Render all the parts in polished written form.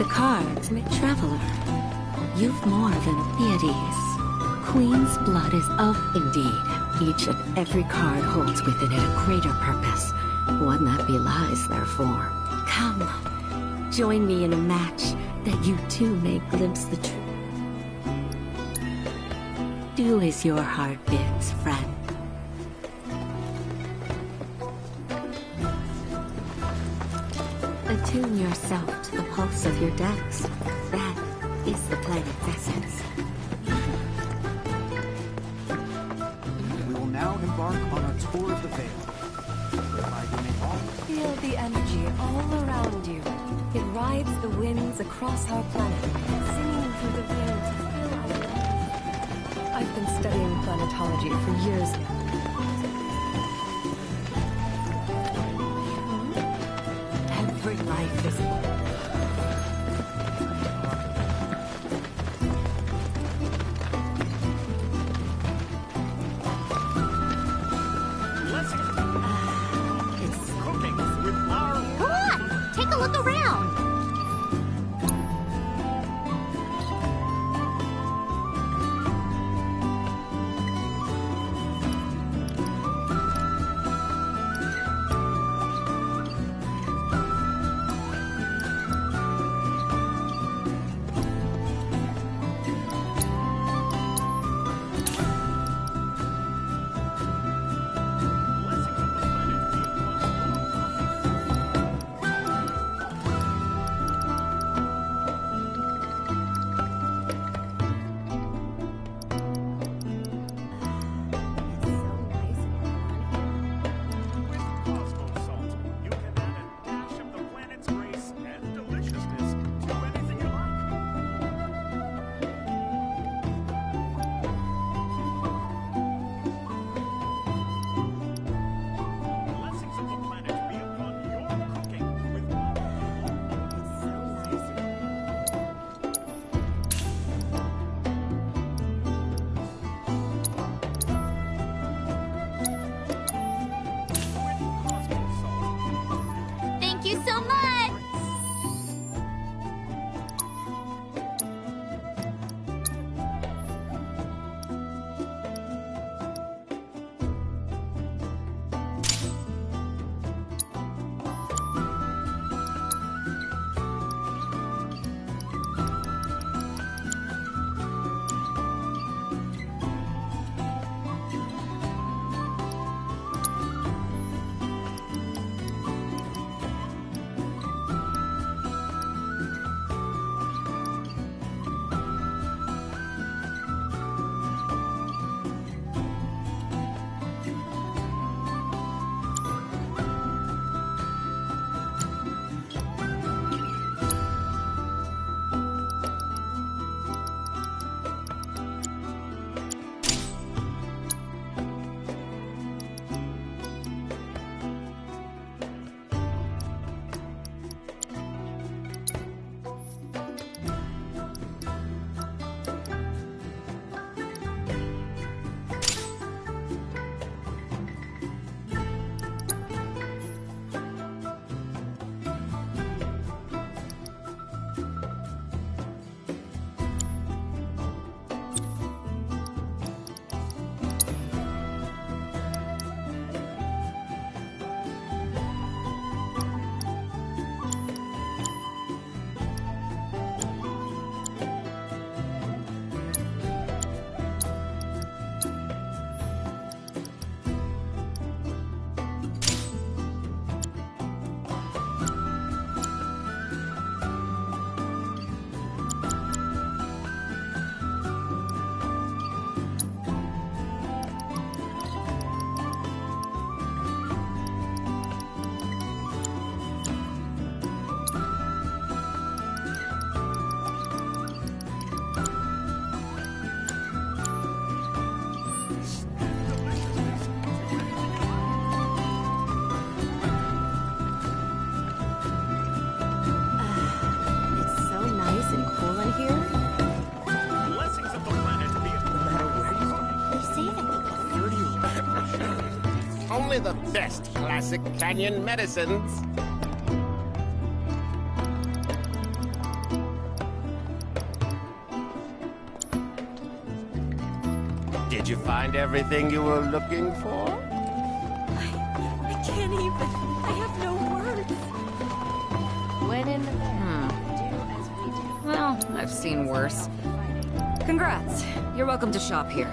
the cards, traveler. You've more than deities. Queen's blood is of indeed. Each and every card holds within it a greater purpose, one that belies their form. Come, join me in a match that you too may glimpse the truth. Do as your heart bids, friend. Attune yourself to the pulse of your decks. That is the planet's essence. We will now embark on a tour of the Veil, whereby you may all feel the energy all around you. It rides the winds across our planet, singing through the wind to fill our lungs. I've been studying planetology for years now. Every life is Only the best classic canyon medicines. Did you find everything you were looking for? I can't even. I have no words. When in the do as we do. Well, I've seen worse. Congrats. You're welcome to shop here.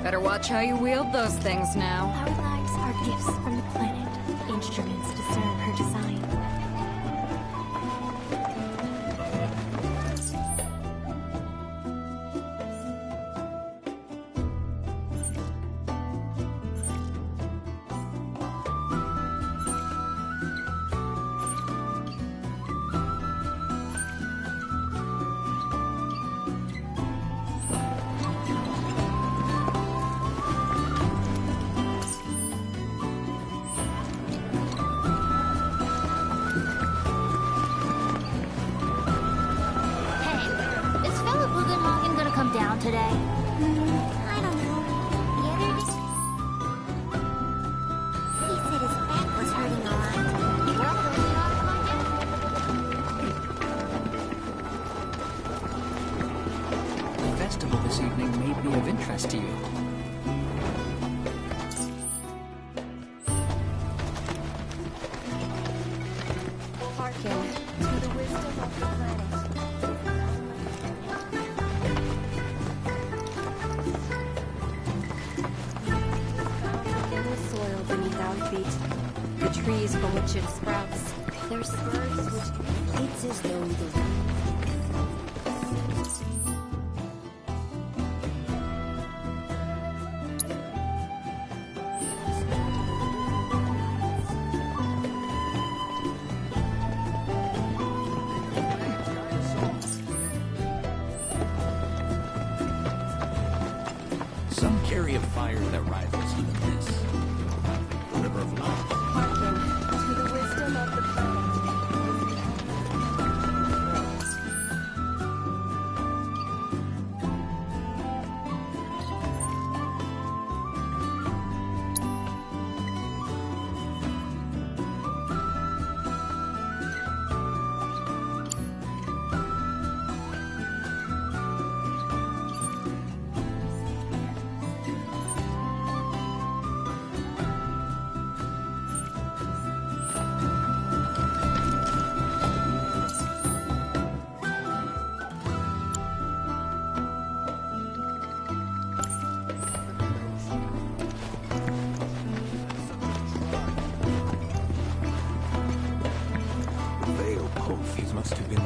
Better watch how you wield those things now. Our lives are gifts from the planet, instruments to serve her design. Down today? I don't know. The other day... He said his back was hurting a lot. The festival this evening may be of interest to you. Hearken to the wisdom of the planet. The trees from which it sprouts. Their spurs which it's as though the Some carry a fire that rivals even this. The river of life. hearken to the wisdom of the planet. These must have been...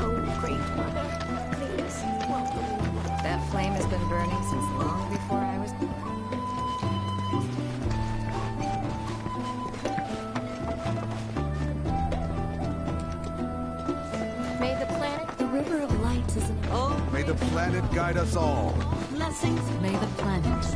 Oh, great mother, please welcome me. That flame has been burning since long before I was born. May the planet, the river of light is an May the planet guide us all. blessings. May the planet.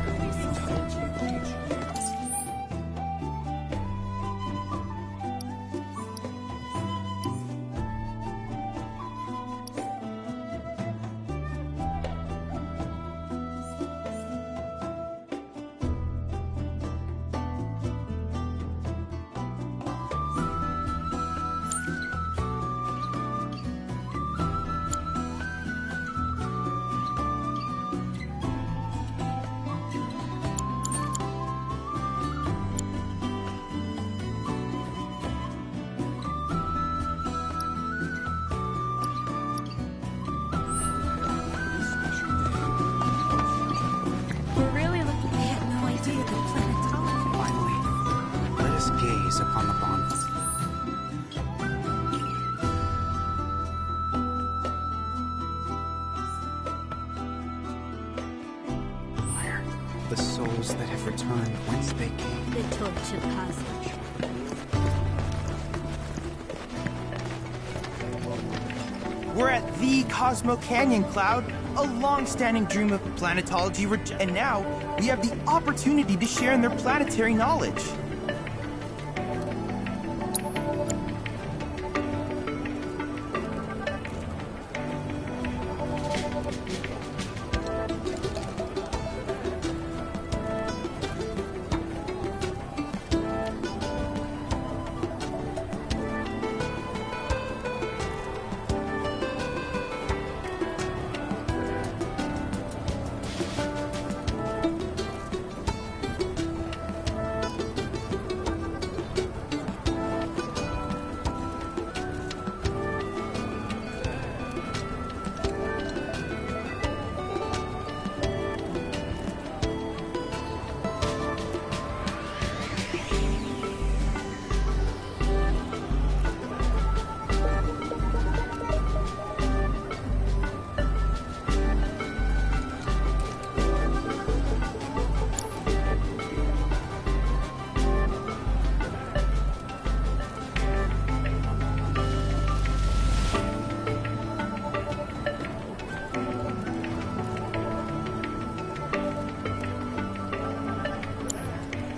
We're really looking. I had no idea that Planetology. Finally, let us gaze upon the bonfire. The souls that have returned whence they came. The torch of cosmos. We're at the Cosmo Canyon, Cloud, a long-standing dream of planetology, and now we have the opportunity to share in their planetary knowledge.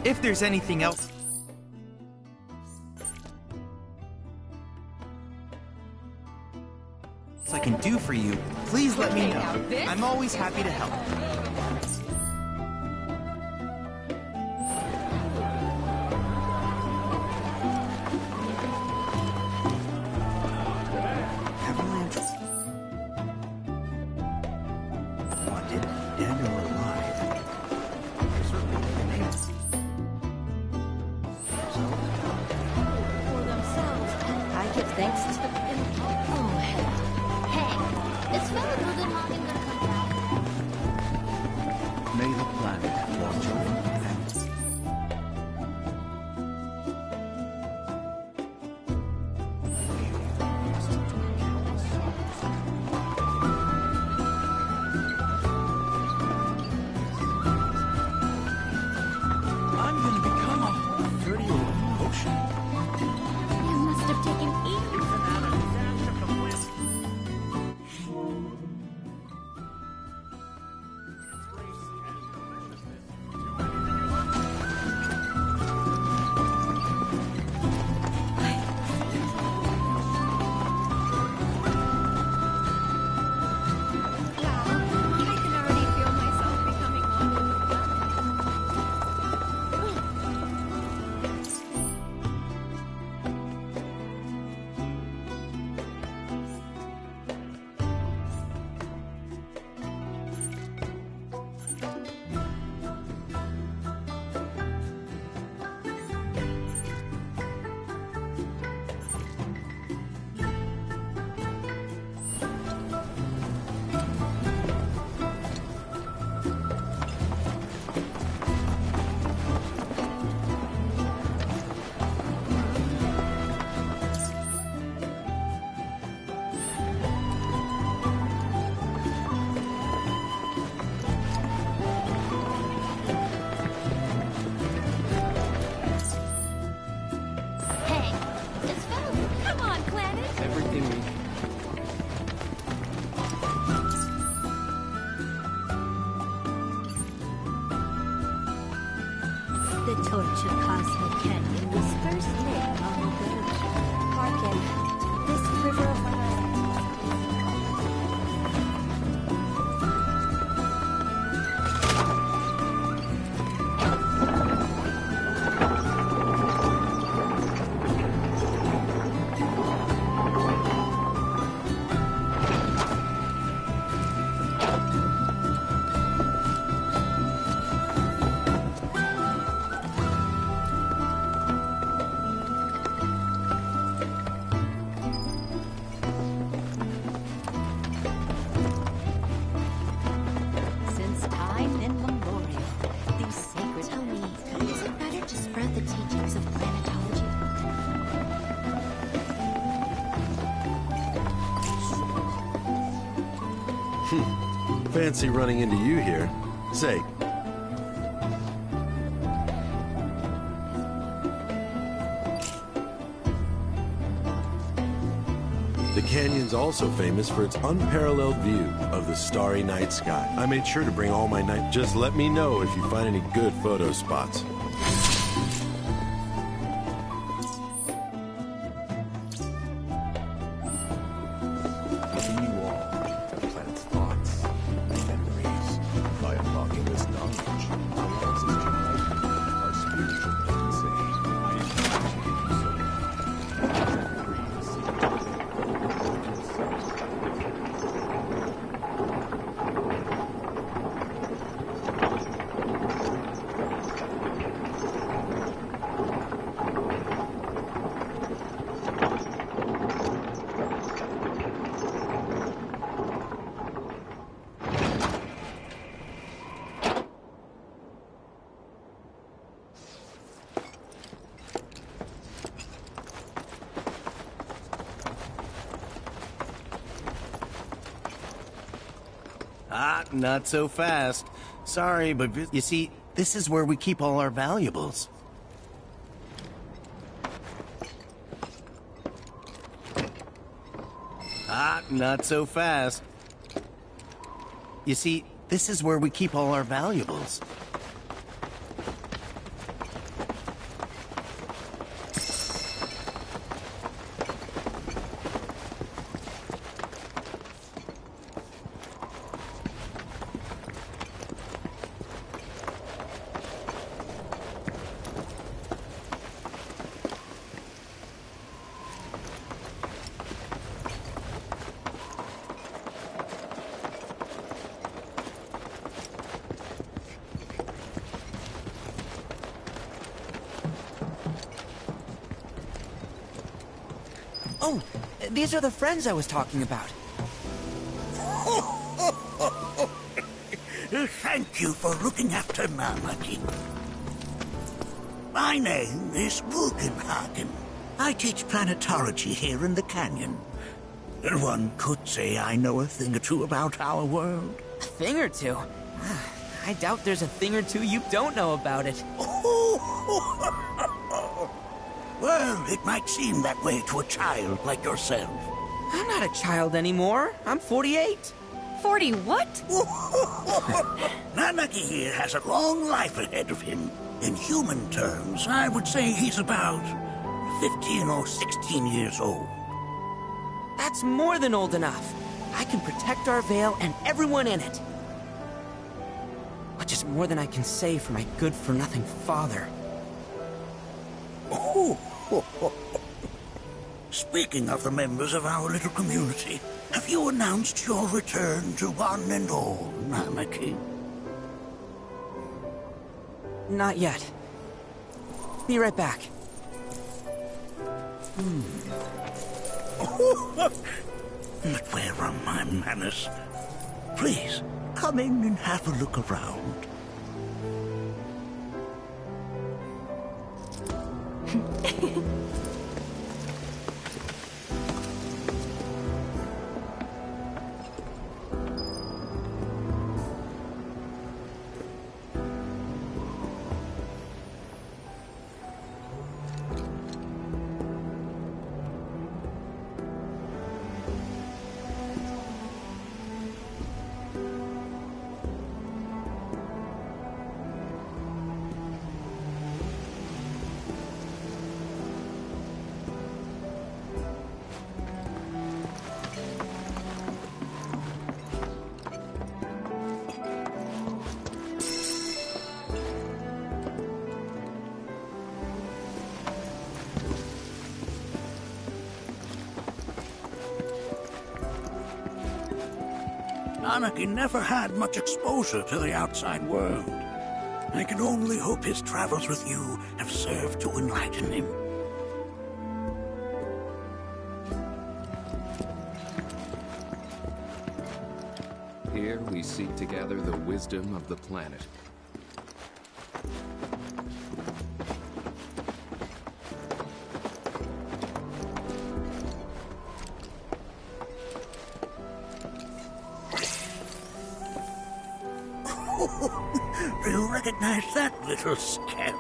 If there's anything else I can do for you, please let me know. I'm always happy to help. Wanted, dead or alive. Certainly the names. For themselves, I give thanks to the... Oh, hell. Hey, is Felipe Hagen gonna come back? May the planet watch over you. I'm gonna become a 30-year-old ocean. You must have taken ages. I can already feel myself becoming one with the Hey, is Felipe... Come on, Planet! Everything we... The torch of Cosmic Canyon was first lit on the village. Hearken, this river of my Since time immemorial, these sacred... Tell me, is it better to spread the teachings of planetology? Fancy running into you here. Say, the canyon's also famous for its unparalleled view of the starry night sky. I made sure to bring all my night. Just let me know if you find any good photo spots. Giving you all the planet's thoughts and memories by unlocking this knowledge allows us to heighten our spiritual potency. I appreciate you so Ah, not so fast. Sorry, but you see, this is where we keep all our valuables. Ah, not so fast. You see, this is where we keep all our valuables. Oh, these are the friends I was talking about. Thank you for looking after Namaki. My name is Bugenhagen. I teach planetology here in the canyon. One could say I know a thing or two about our world. A thing or two? I doubt there's a thing or two you don't know about it. Well, it might seem that way to a child like yourself. I'm not a child anymore. I'm 48. 40 what? Namaki here has a long life ahead of him. In human terms, I would say he's about 15 or 16 years old. That's more than old enough. I can protect our Vale and everyone in it. Which is more than I can say for my good-for-nothing father. Speaking of the members of our little community, have you announced your return to one and all, Namaki? Not yet. Be right back. But where are my manners? Please, come in and have a look around. Namaki never had much exposure to the outside world. I can only hope his travels with you have served to enlighten him. Here we seek to gather the wisdom of the planet. Do you recognize that little scamp?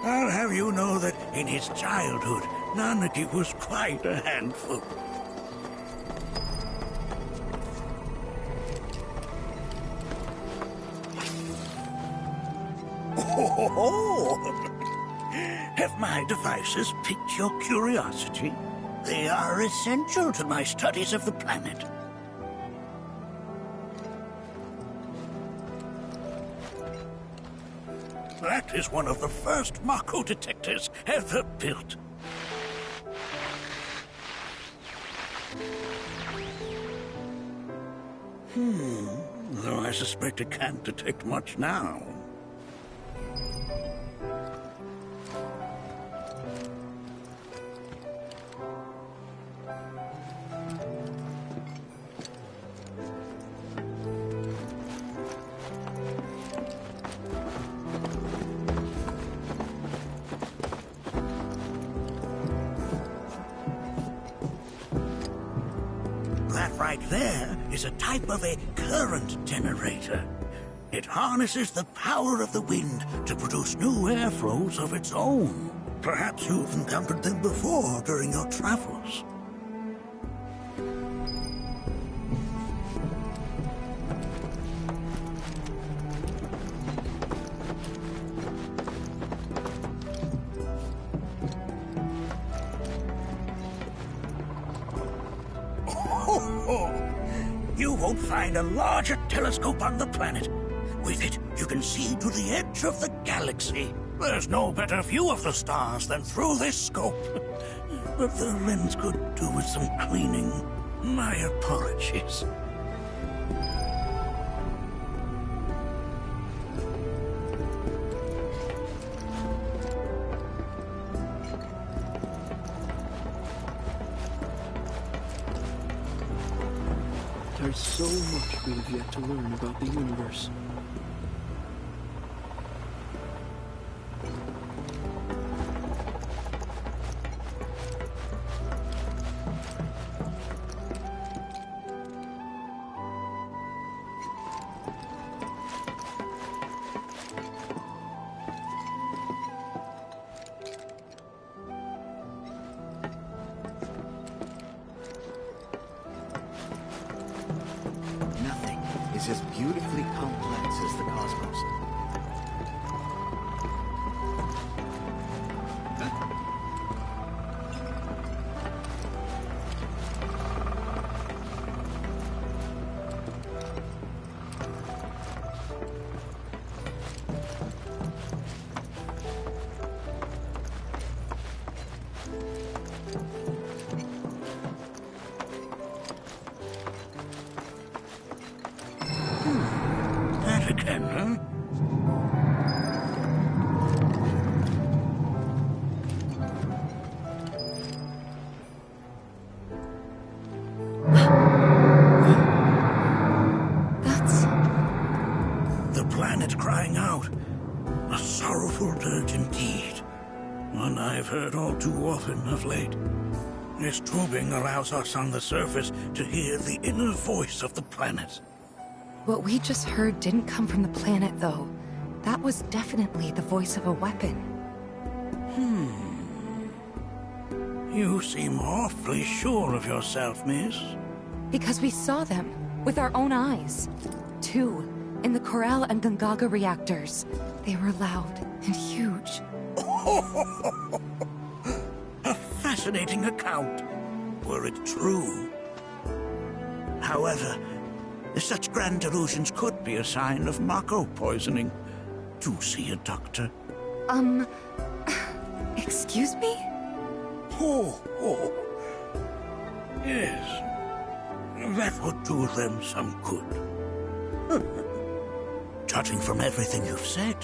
I'll have you know that in his childhood, Namaki was quite a handful. Have my devices piqued your curiosity? They are essential to my studies of the planet. That is one of the first Mako detectors ever built. Though I suspect it can't detect much now. Right there is a type of a current generator. It harnesses the power of the wind to produce new airflows of its own. Perhaps you've encountered them before during your travels. You won't find a larger telescope on the planet. With it, you can see to the edge of the galaxy. There's no better view of the stars than through this scope. But the lens could do with some cleaning. My apologies. There's so much we have yet to learn about the universe. Nothing is as beautifully complex as the cosmos. That again, huh? That's... The planet crying out. A sorrowful dirge indeed. One I've heard all too often of late. This tubing allows us on the surface to hear the inner voice of the planet. What we just heard didn't come from the planet, though. That was definitely the voice of a weapon. You seem awfully sure of yourself, miss. Because we saw them, with our own eyes. 2, in the Corral and Gungaga reactors. They were loud and huge. A fascinating account, were it true. However, such grand delusions could be a sign of Mako poisoning. Do see a doctor. Excuse me? Oh. Yes. That would do them some good. Judging from everything you've said,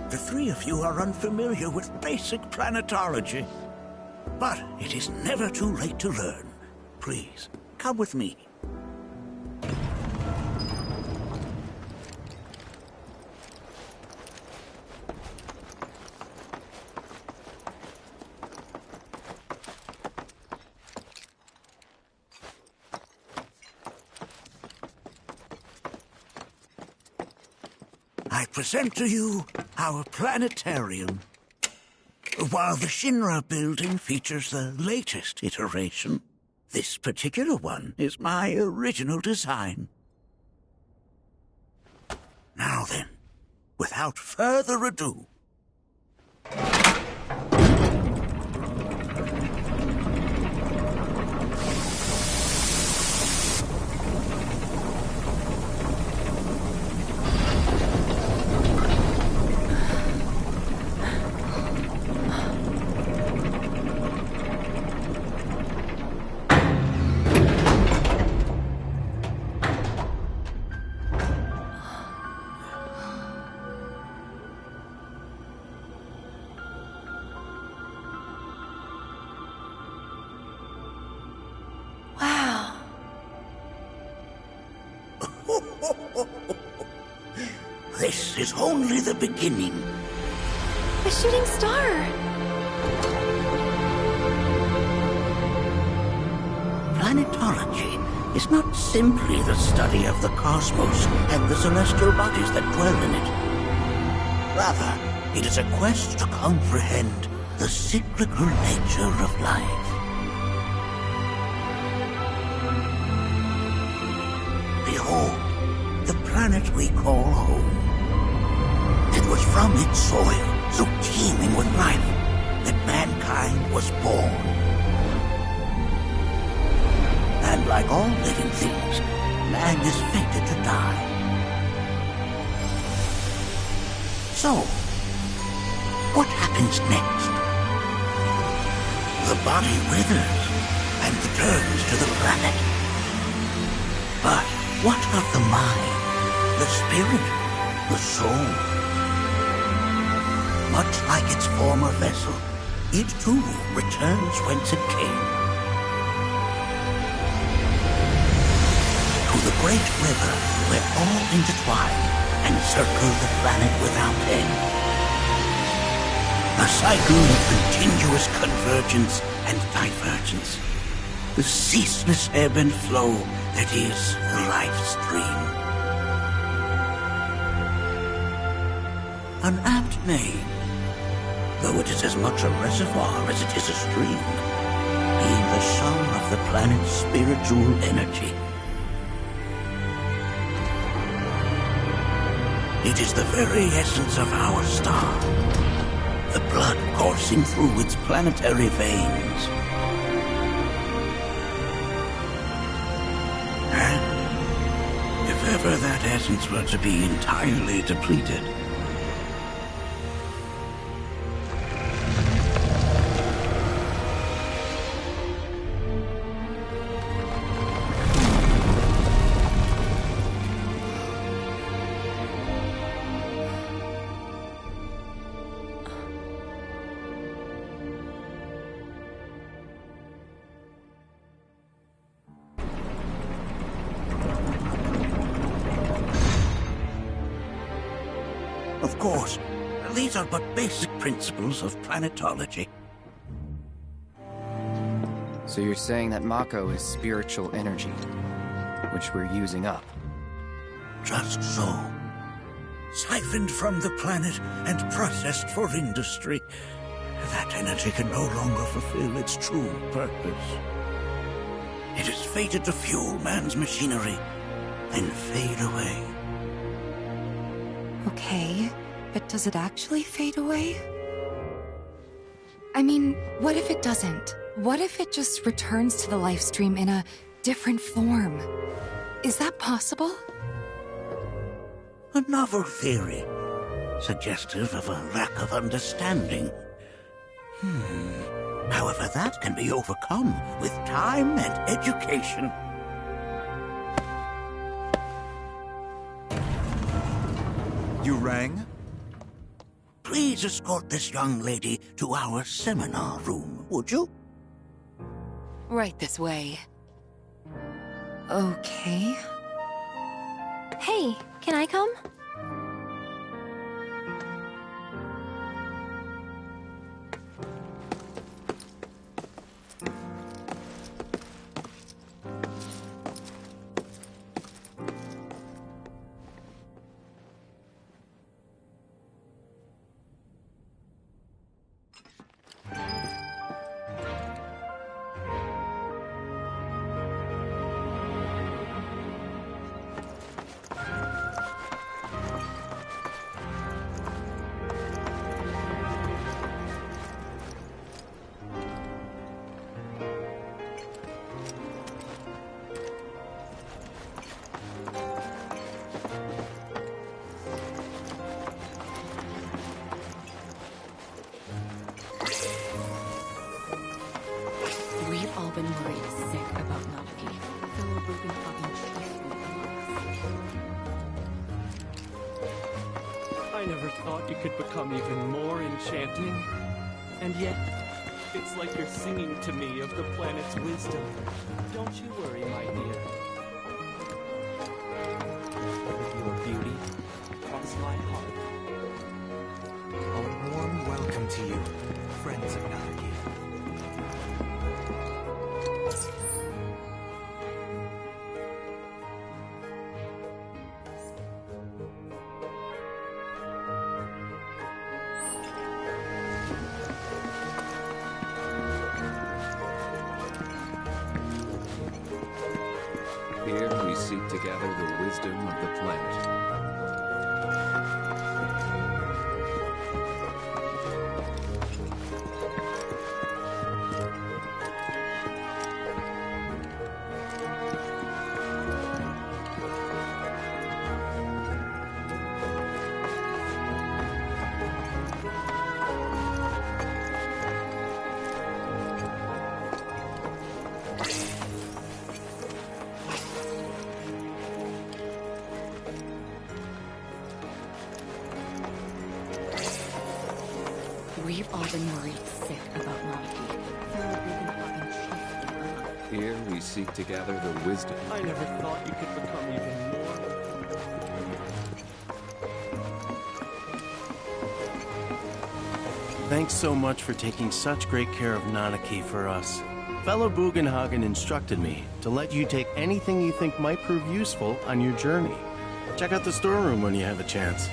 the three of you are unfamiliar with basic planetology. But it is never too late to learn. Please, come with me. I present to you our planetarium. While the Shinra building features the latest iteration, this particular one is my original design. Now then, without further ado, this is only the beginning. A shooting star! Planetology is not simply the study of the cosmos and the celestial bodies that dwell in it. Rather, it is a quest to comprehend the cyclical nature of life. Behold, the planet we call home. It was from its soil, so teeming with life, that mankind was born. And like all living things, man is fated to die. So, what happens next? The body withers and returns to the planet. But what of the mind, the spirit, the soul? Much like its former vessel, it too returns whence it came. to the great river where all intertwine and circle the planet without end. A cycle of continuous convergence and divergence. The ceaseless ebb and flow that is the life stream. An apt name, though it is as much a reservoir as it is a stream, being the sum of the planet's spiritual energy. It is the very essence of our star, the blood coursing through its planetary veins. And if ever that essence were to be entirely depleted, of course, these are but basic principles of planetology. So you're saying that Mako is spiritual energy, which we're using up? Just so. Siphoned from the planet and processed for industry, that energy can no longer fulfill its true purpose. It is fated to fuel man's machinery, then fade away. Okay, but does it actually fade away? I mean, what if it doesn't? What if it just returns to the life stream in a different form? Is that possible? A novel theory, suggestive of a lack of understanding. However, that can be overcome with time and education. You rang? Please escort this young lady to our seminar room, would you? Right this way. Okay. Hey, can I come? We've all been worried sick about Naruki. Fellow broken fucking I never thought you could become even more enchanting. And yet, it's like you're singing to me of the planet's wisdom. Don't you worry, my dear. Your beauty cross my heart. A warm welcome to you, friends of Naruki. Here we seek together the wisdom of the planet. We've all been worried sick about Naruki. Fellow broken fucking Here we seek to gather the wisdom. I never thought you could become Thanks so much for taking such great care of Nanaki for us. Fellow Bugenhagen instructed me to let you take anything you think might prove useful on your journey. Check out the storeroom when you have a chance.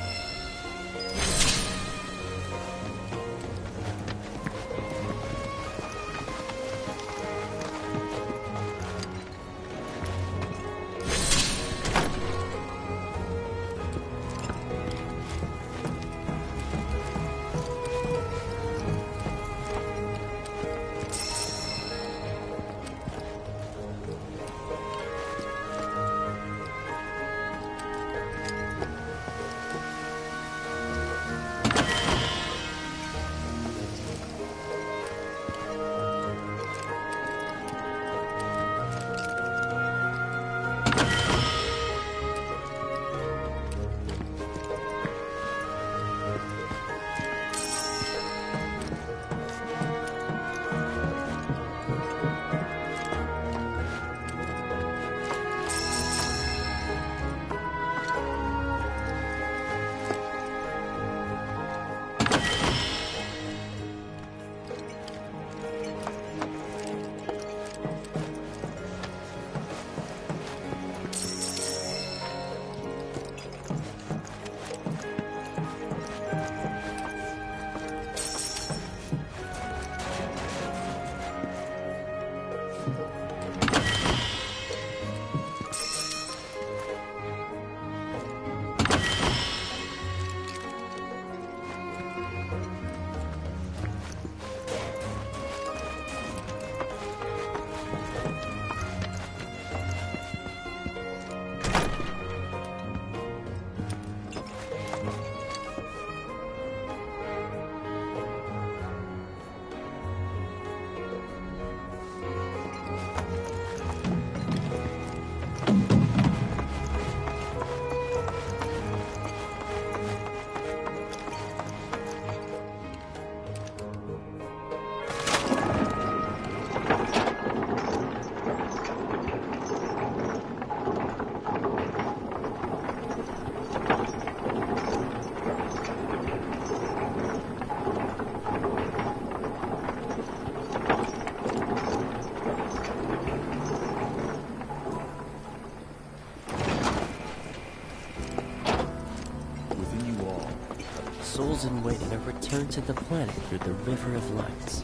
Souls in waiting are returned to the planet through the River of Lights.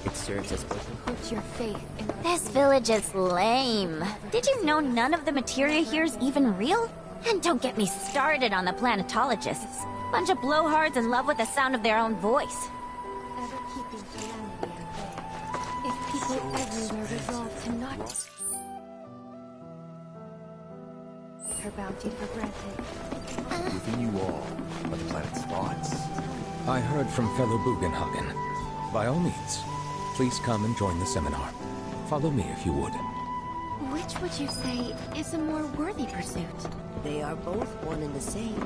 It serves as both Put your faith in This village is lame. Did you know none of the materia here is even real? And don't get me started on the planetologists. Bunch of blowhards in love with the sound of their own voice. ever keeping humanity at bay. If people everywhere resolve to not her bounty for granted. Within you all are the planet's thoughts. I heard from fellow Bugenhagen. By all means, please come and join the seminar. Follow me if you would. Which would you say is a more worthy pursuit? They are both one and the same.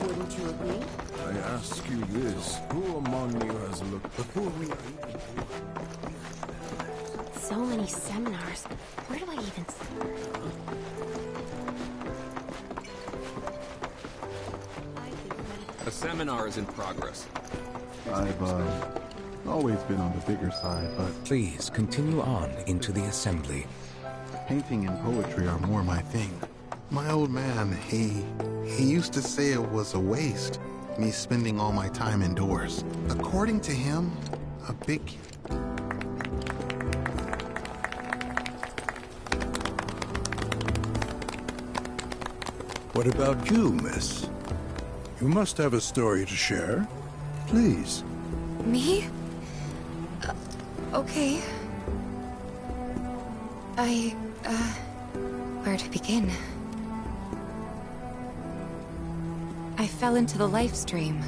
Wouldn't you agree? I ask you this, who among you has looked before we are even... So many seminars. Where do I even start? A seminar is in progress. I've always been on the bigger side, but... Please continue on into the assembly. Painting and poetry are more my thing. My old man, he used to say it was a waste, me spending all my time indoors. According to him, a big... What about you, miss? You must have a story to share. Please. Me? Okay. Where to begin? I fell into the life stream.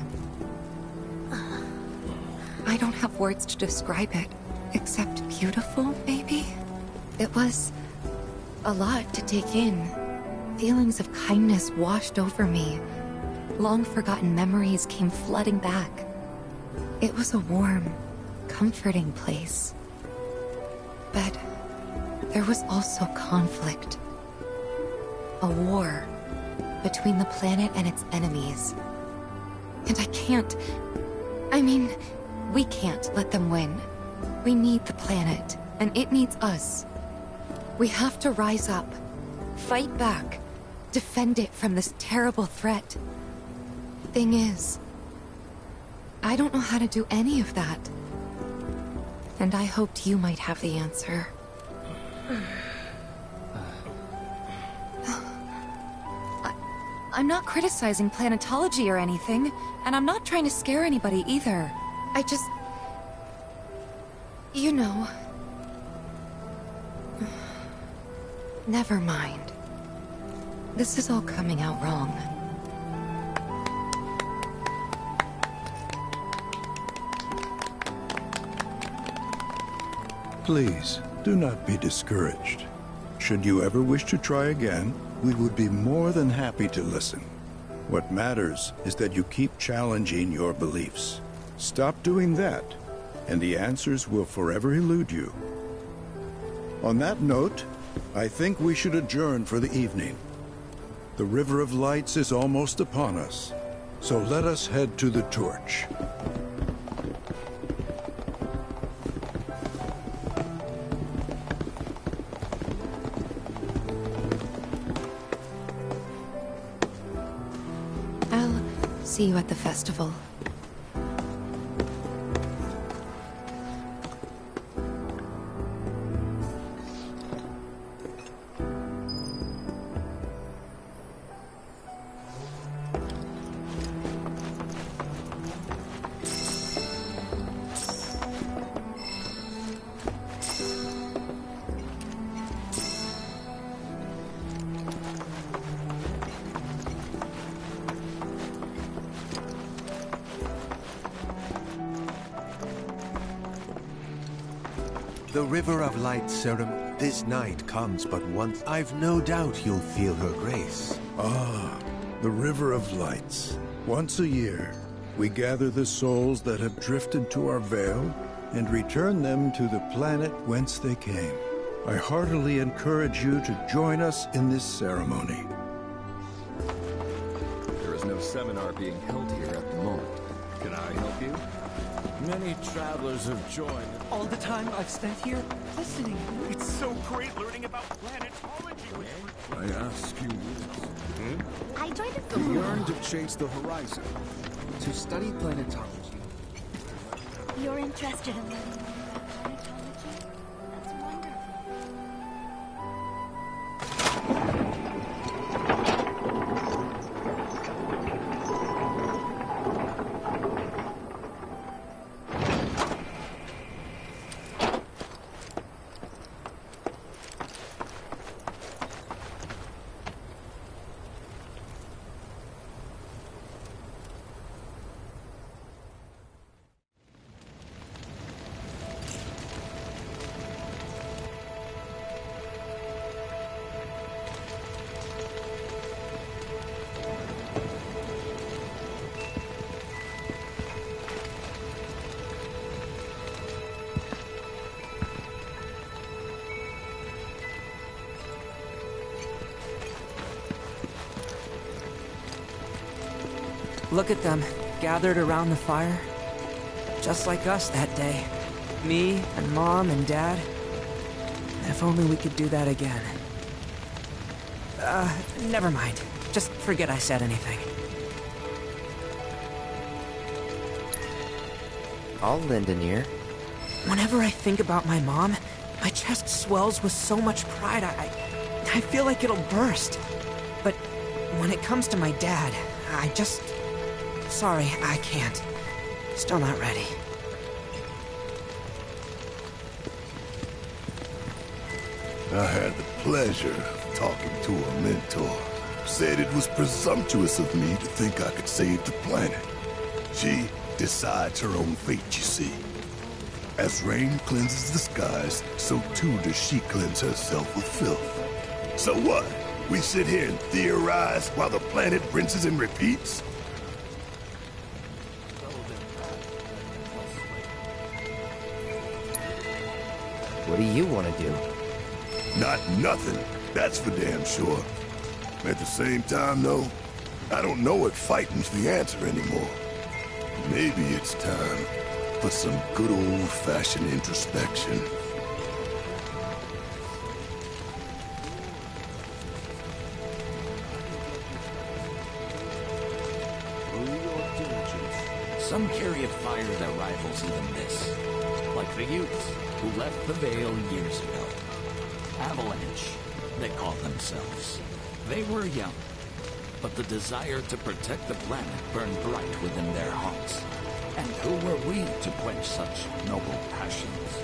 I don't have words to describe it, except beautiful, maybe? It was a lot to take in. Feelings of kindness washed over me. Long-forgotten memories came flooding back. It was a warm, comforting place. But there was also conflict. A war between the planet and its enemies. And I can't... I mean, We can't let them win. We need the planet, and it needs us. We have to rise up, fight back, defend it from this terrible threat. Thing is, I don't know how to do any of that. And I hoped you might have the answer. I'm not criticizing Planetology or anything, and I'm not trying to scare anybody either. I just... You know... Never mind. This is all coming out wrong. Please, do not be discouraged. Should you ever wish to try again, we would be more than happy to listen. What matters is that you keep challenging your beliefs. Stop doing that, and the answers will forever elude you. On that note, I think we should adjourn for the evening. The River of Lights is almost upon us, so let us head to the torch. I'll see you at the festival. The River of Light ceremony this night comes but once. I've no doubt you'll feel her grace. Ah, the River of Lights. Once a year, we gather the souls that have drifted to our veil and return them to the planet whence they came. I heartily encourage you to join us in this ceremony. There is no seminar being held here at the moment. Can I help you? Many travelers have joined. All the time I've spent here, listening. It's so great learning about planetology. I ask you this. I joined a To yearn to chase the horizon. To study planetology. You're interested in learning more about planetology? That's wonderful. Look at them, gathered around the fire. Just like us that day. Me and Mom and Dad. If only we could do that again. Never mind. Just forget I said anything. I'll lend an ear. Whenever I think about my mom, my chest swells with so much pride, I feel like it'll burst. But when it comes to my dad, I just... Sorry, I can't. Still not ready. I had the pleasure of talking to a mentor. Said it was presumptuous of me to think I could save the planet. She decides her own fate, you see. As rain cleanses the skies, so too does she cleanse herself with filth. So what? We sit here and theorize while the planet rinses and repeats? What do you want to do? Not nothing, that's for damn sure. At the same time, though, I don't know if fighting's the answer anymore. Maybe it's time for some good old-fashioned introspection. Some chariots fire their rivals even this. Like the youths who left the Vale years ago. Avalanche, they call themselves. They were young, but the desire to protect the planet burned bright within their hearts. And who were we to quench such noble passions?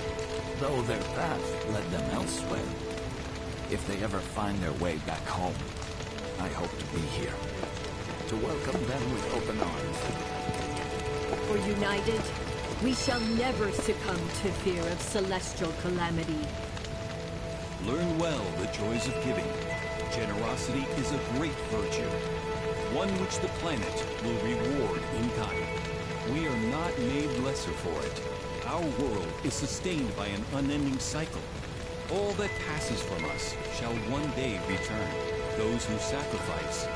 Though their path led them elsewhere. If they ever find their way back home, I hope to be here. To welcome them with open arms. For united, we shall never succumb to fear of celestial calamity. Learn well the joys of giving. Generosity is a great virtue, one which the planet will reward in kind. We are not made lesser for it. Our world is sustained by an unending cycle. All that passes from us shall one day return. Those who sacrifice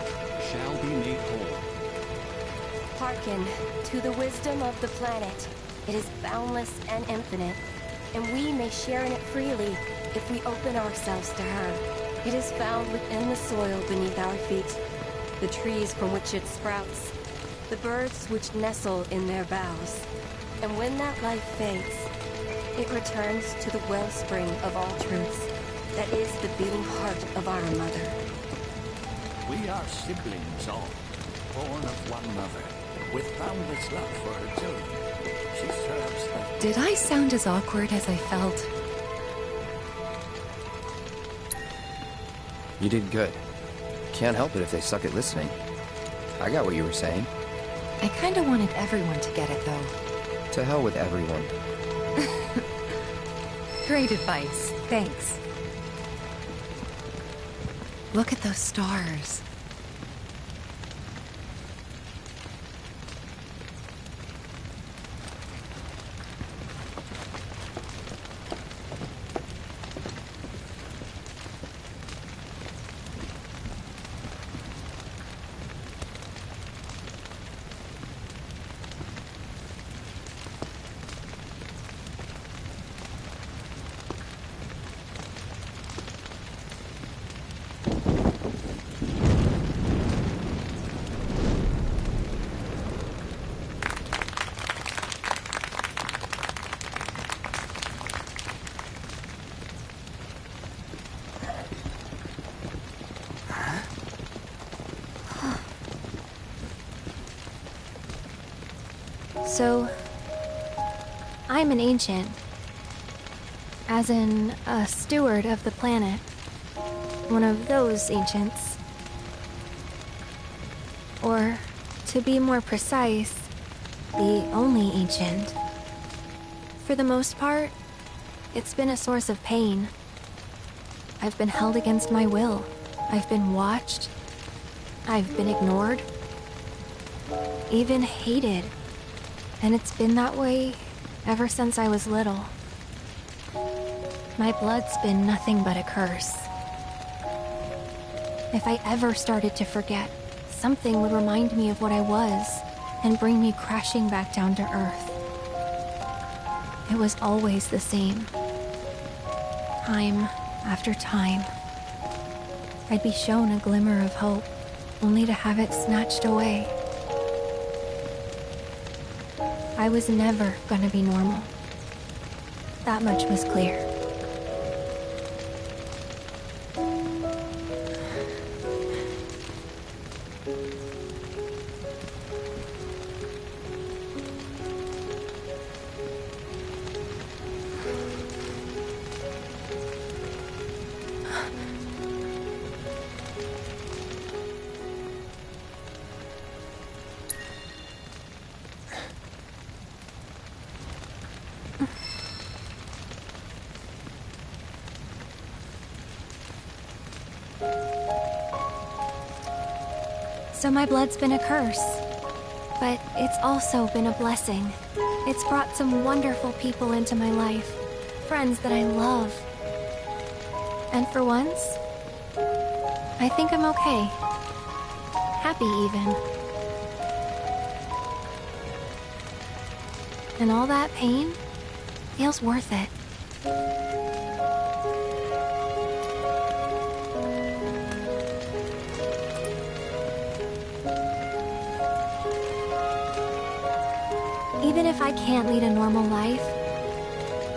shall be made whole. Hearken to the wisdom of the planet. It is boundless and infinite, and we may share in it freely if we open ourselves to her. It is found within the soil beneath our feet, the trees from which it sprouts, the birds which nestle in their boughs. And when that life fades, it returns to the wellspring of all truths, that is the beating heart of our mother. We are siblings all, born of one mother, with boundless love for her children. She serves them. Did I sound as awkward as I felt? You did good. Can't help it if they suck at listening. I got what you were saying. I kinda wanted everyone to get it, though. To hell with everyone. Great advice. Thanks. Look at those stars. So, I'm an ancient. As in, a steward of the planet. One of those ancients. Or, to be more precise, the only ancient. For the most part, it's been a source of pain. I've been held against my will. I've been watched. I've been ignored. Even hated. And it's been that way ever since I was little. My blood's been nothing but a curse. If I ever started to forget, something would remind me of what I was and bring me crashing back down to Earth. It was always the same. Time after time. I'd be shown a glimmer of hope, only to have it snatched away. I was never gonna be normal. That much was clear. So my blood's been a curse, but it's also been a blessing. It's brought some wonderful people into my life, friends that I love. And for once, I think I'm okay. Happy even. And all that pain feels worth it. Even if I can't lead a normal life,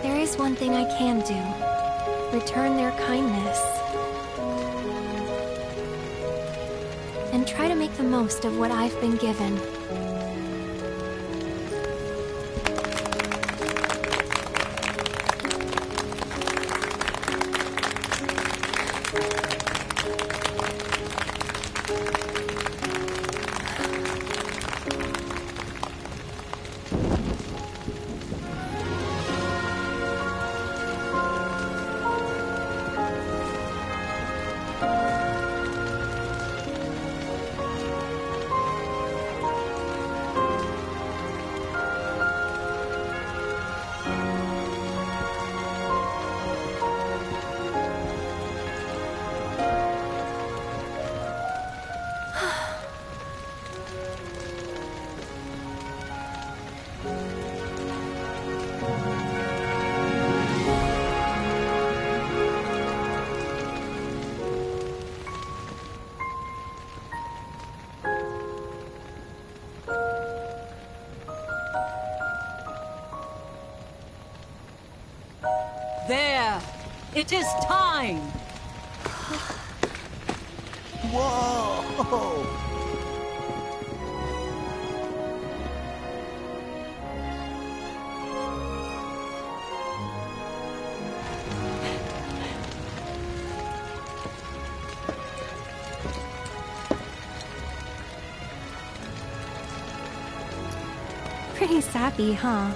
there is one thing I can do. Return their kindness. And try to make the most of what I've been given. There! It is time! Whoa! Pretty sappy, huh?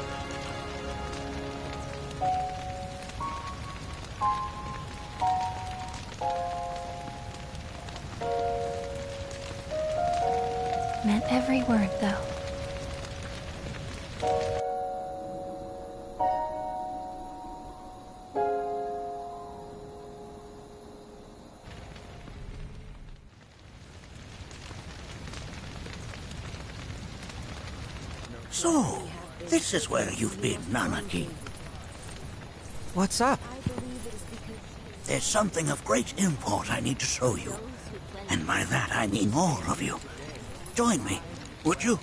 Meant every word, though. So, this is where you've been, Nanaki. What's up? There's something of great import I need to show you. And by that I mean all of you. Join me, would you?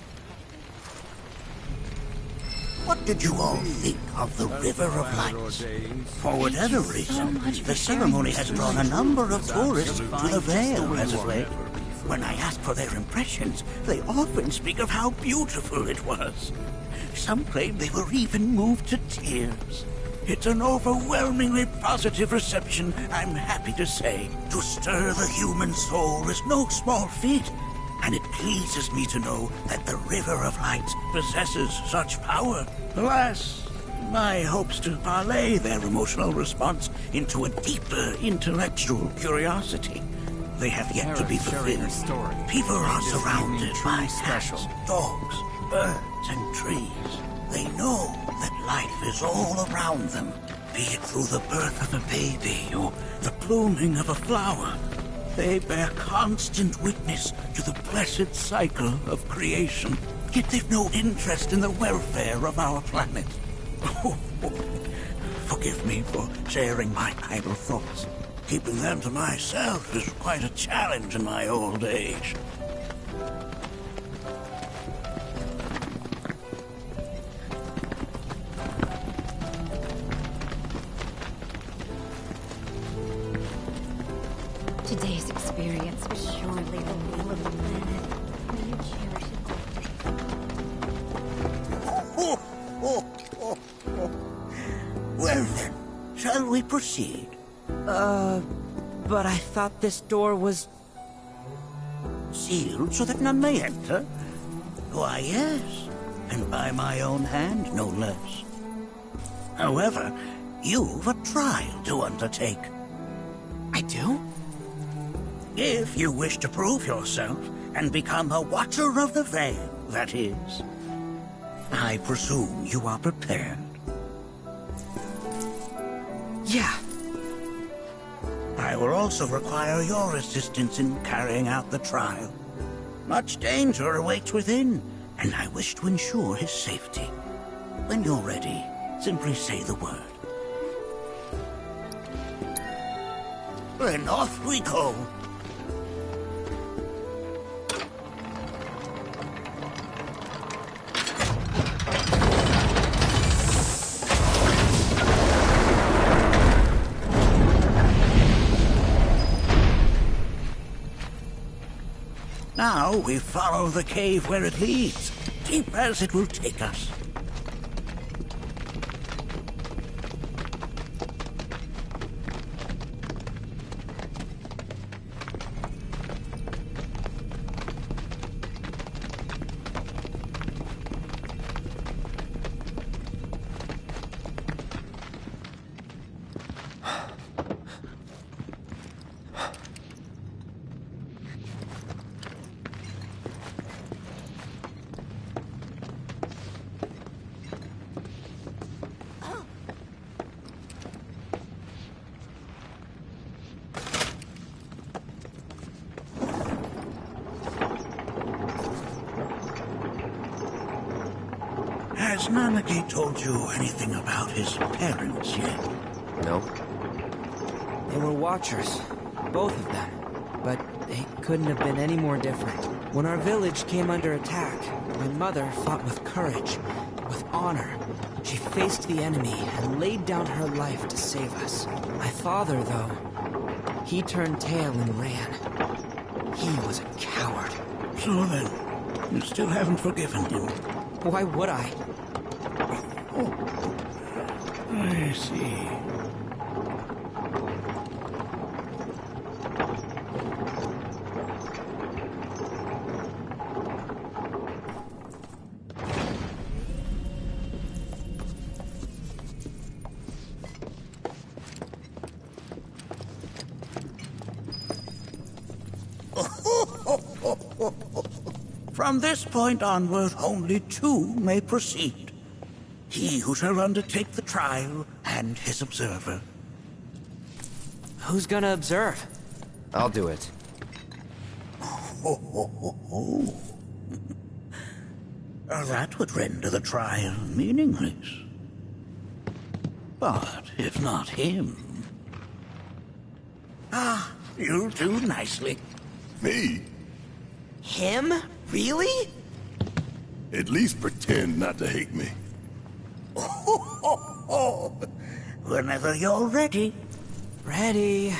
What did you all think of the River of Lights? For whatever reason, the ceremony has drawn a number of tourists to the Vale as of late. When I ask for their impressions, they often speak of how beautiful it was. Some claim they were even moved to tears. It's an overwhelmingly positive reception, I'm happy to say. To stir the human soul is no small feat, and it pleases me to know that the River of Light possesses such power. Alas, my hopes to parlay their emotional response into a deeper intellectual curiosity, they have yet to be fulfilled. People are surrounded by cats, dogs, birds, and trees. They know that life is all around them, be it through the birth of a baby or the blooming of a flower. They bear constant witness to the blessed cycle of creation, yet they've no interest in the welfare of our planet. Forgive me for sharing my idle thoughts. Keeping them to myself is quite a challenge in my old age. Today's experience was surely the rule of the planet. May you cherish it. Well then, shall we proceed? But I thought this door was... Sealed so that none may enter? Why, yes, and by my own hand, no less. However, you've a trial to undertake. I do? If you wish to prove yourself and become a Watcher of the Veil, that is. I presume you are prepared. Yeah. I will also require your assistance in carrying out the trial. Much danger awaits within, and I wish to ensure his safety. When you're ready, simply say the word. Then off we go. Now we follow the cave where it leads, deep as it will take us. Has Nanaki told you anything about his parents yet? No. They were watchers, both of them. But they couldn't have been any more different. When our village came under attack, my mother fought with courage, with honor. She faced the enemy and laid down her life to save us. My father, though, he turned tail and ran. He was a coward. So then, you still haven't forgiven him? Why would I? Oh, I see. From this point onward, only two may proceed. He who shall undertake the trial, and his observer. Who's gonna observe? I'll do it. That would render the trial meaningless. But if not him... Ah, you'll do nicely. Me? Him? Really? At least pretend not to hate me. Whenever you're ready. Ready.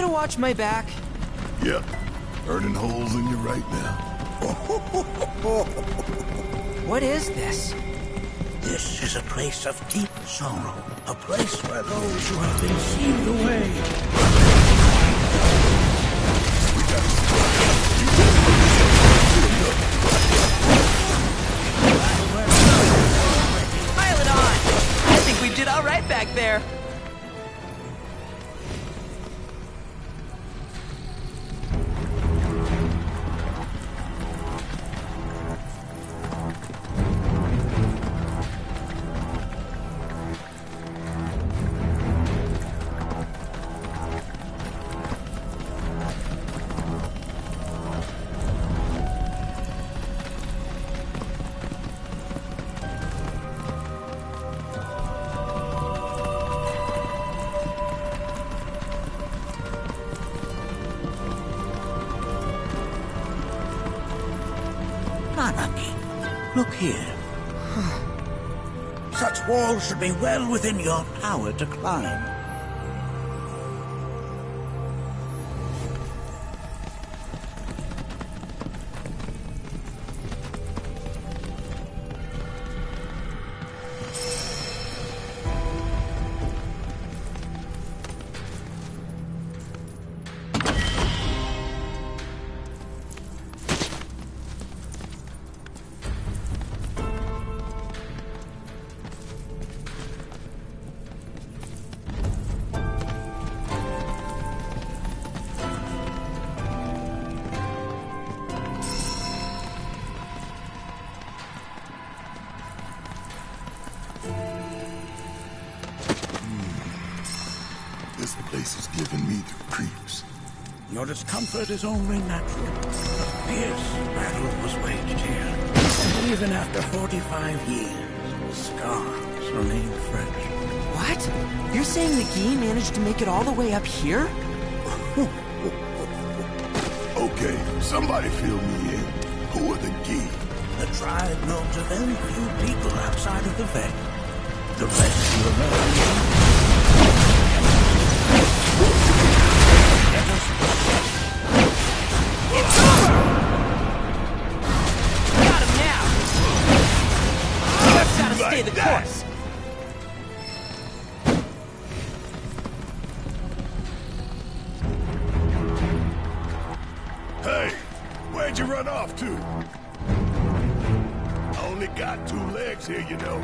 gonna watch my back? Yep. Burning holes in you right now. What is this? This is a place of deep sorrow. A place where those who have been sealed away. Pile it on! I think we did all right back there. Look here. Such walls should be well within your power to climb. This place is giving me the creeps. Your discomfort is only natural. A fierce battle was waged here. And even after 45 years, scars remain fresh. What? You're saying the Gi managed to make it all the way up here? Okay, somebody fill me in. Who are the Gi? The tribe known to very few people outside of the Veil. The rest will never know. It's over! Got him now! I've gotta stay the course. Hey, where'd you run off to? I only got 2 legs here, you know.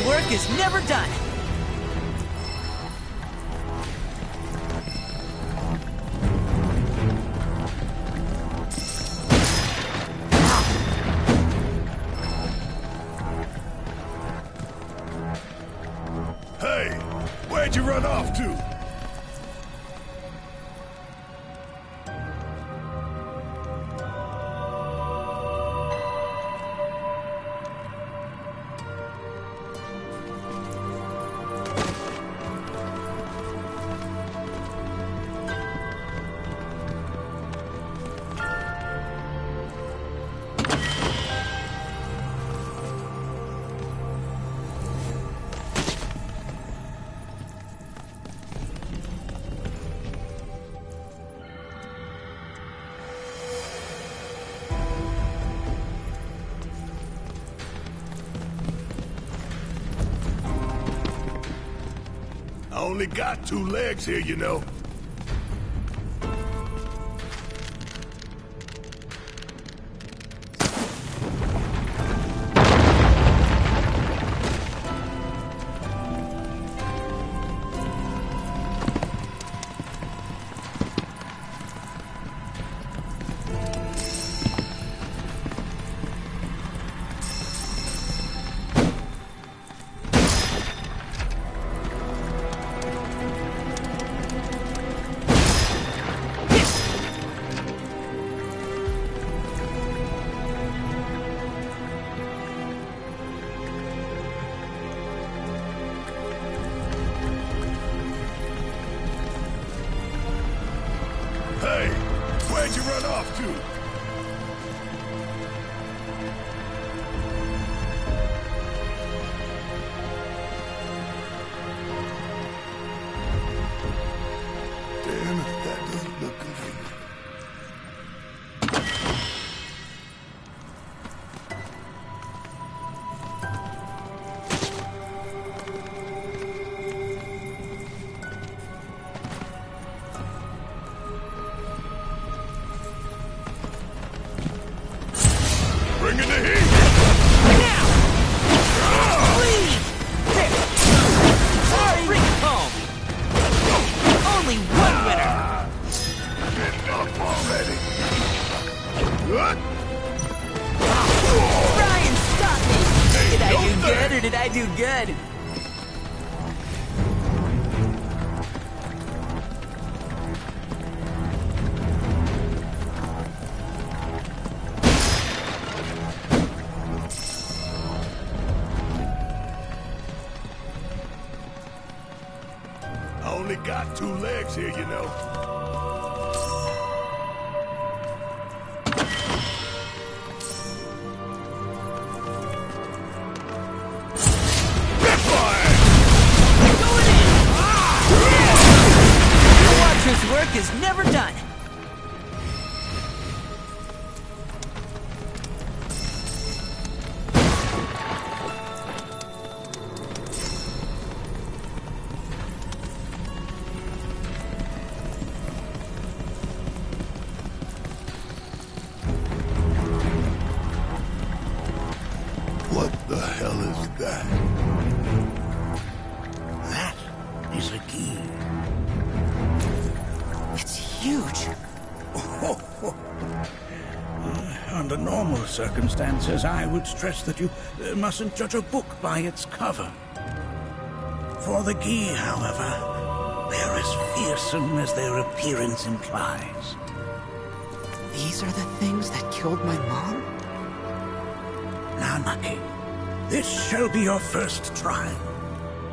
Work is never done. Hey, where'd you run off to? Only got 2 legs here, you know. Hey, where'd you run off to? Damn, if that doesn't look convenient. Bring in the heat! Now! Please! There! Bring it home! Only one winner! Enough already! What? Brian, stop me! Hey, Did I no do thanks. good or did I do good? I only got 2 legs here, you know. The Watcher's work is never done. What the hell is that? That is a key. It's huge. Under normal circumstances, I would stress that you mustn't judge a book by its cover. For the key, however, they're as fearsome as their appearance implies. These are the things that killed my mom? Now, Nucky, this shall be your first trial.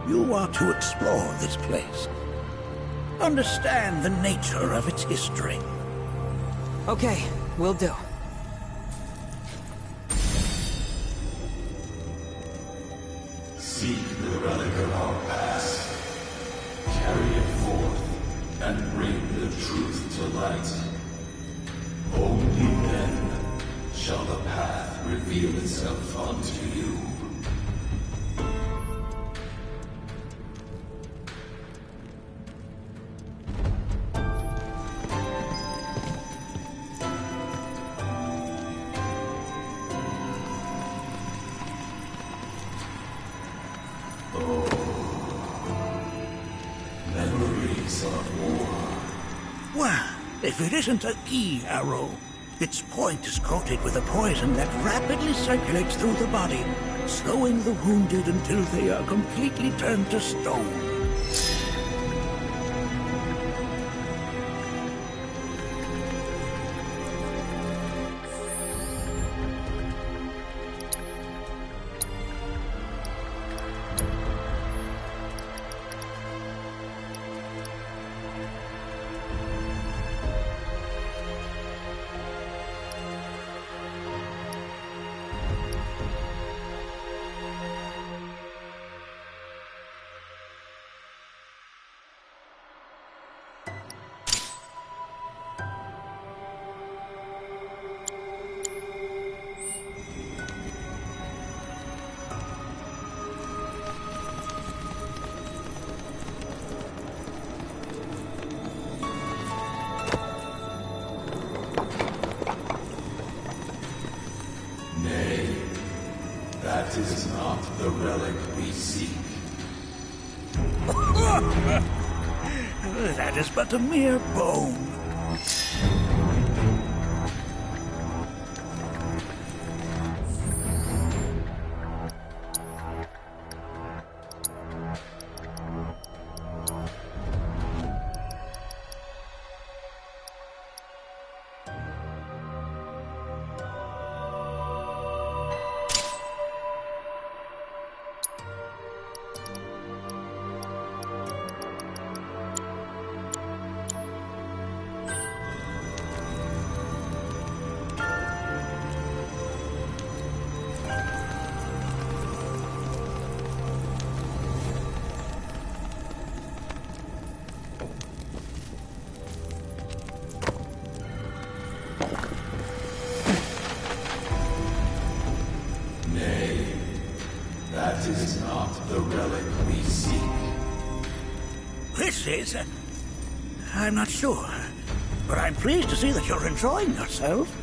You are to explore this place. Understand the nature of its history. Okay, will do. Seek the relic of our past. Carry it forth and bring the truth to light. Only then shall the path reveal itself unto you. Memories of war. Well, if it isn't a key arrow, its point is coated with a poison that rapidly circulates through the body, slowing the wounded until they are completely turned to stone. is not the relic we seek. That is but a mere bone. That is not the relic we seek. This is... I'm not sure. But I'm pleased to see that you're enjoying yourself.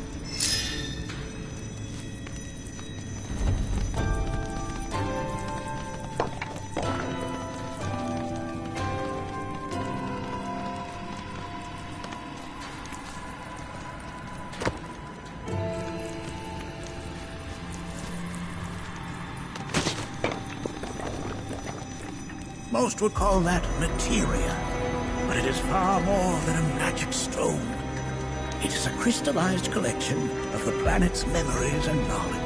Most would call that materia, but it is far more than a magic stone. It is a crystallized collection of the planet's memories and knowledge.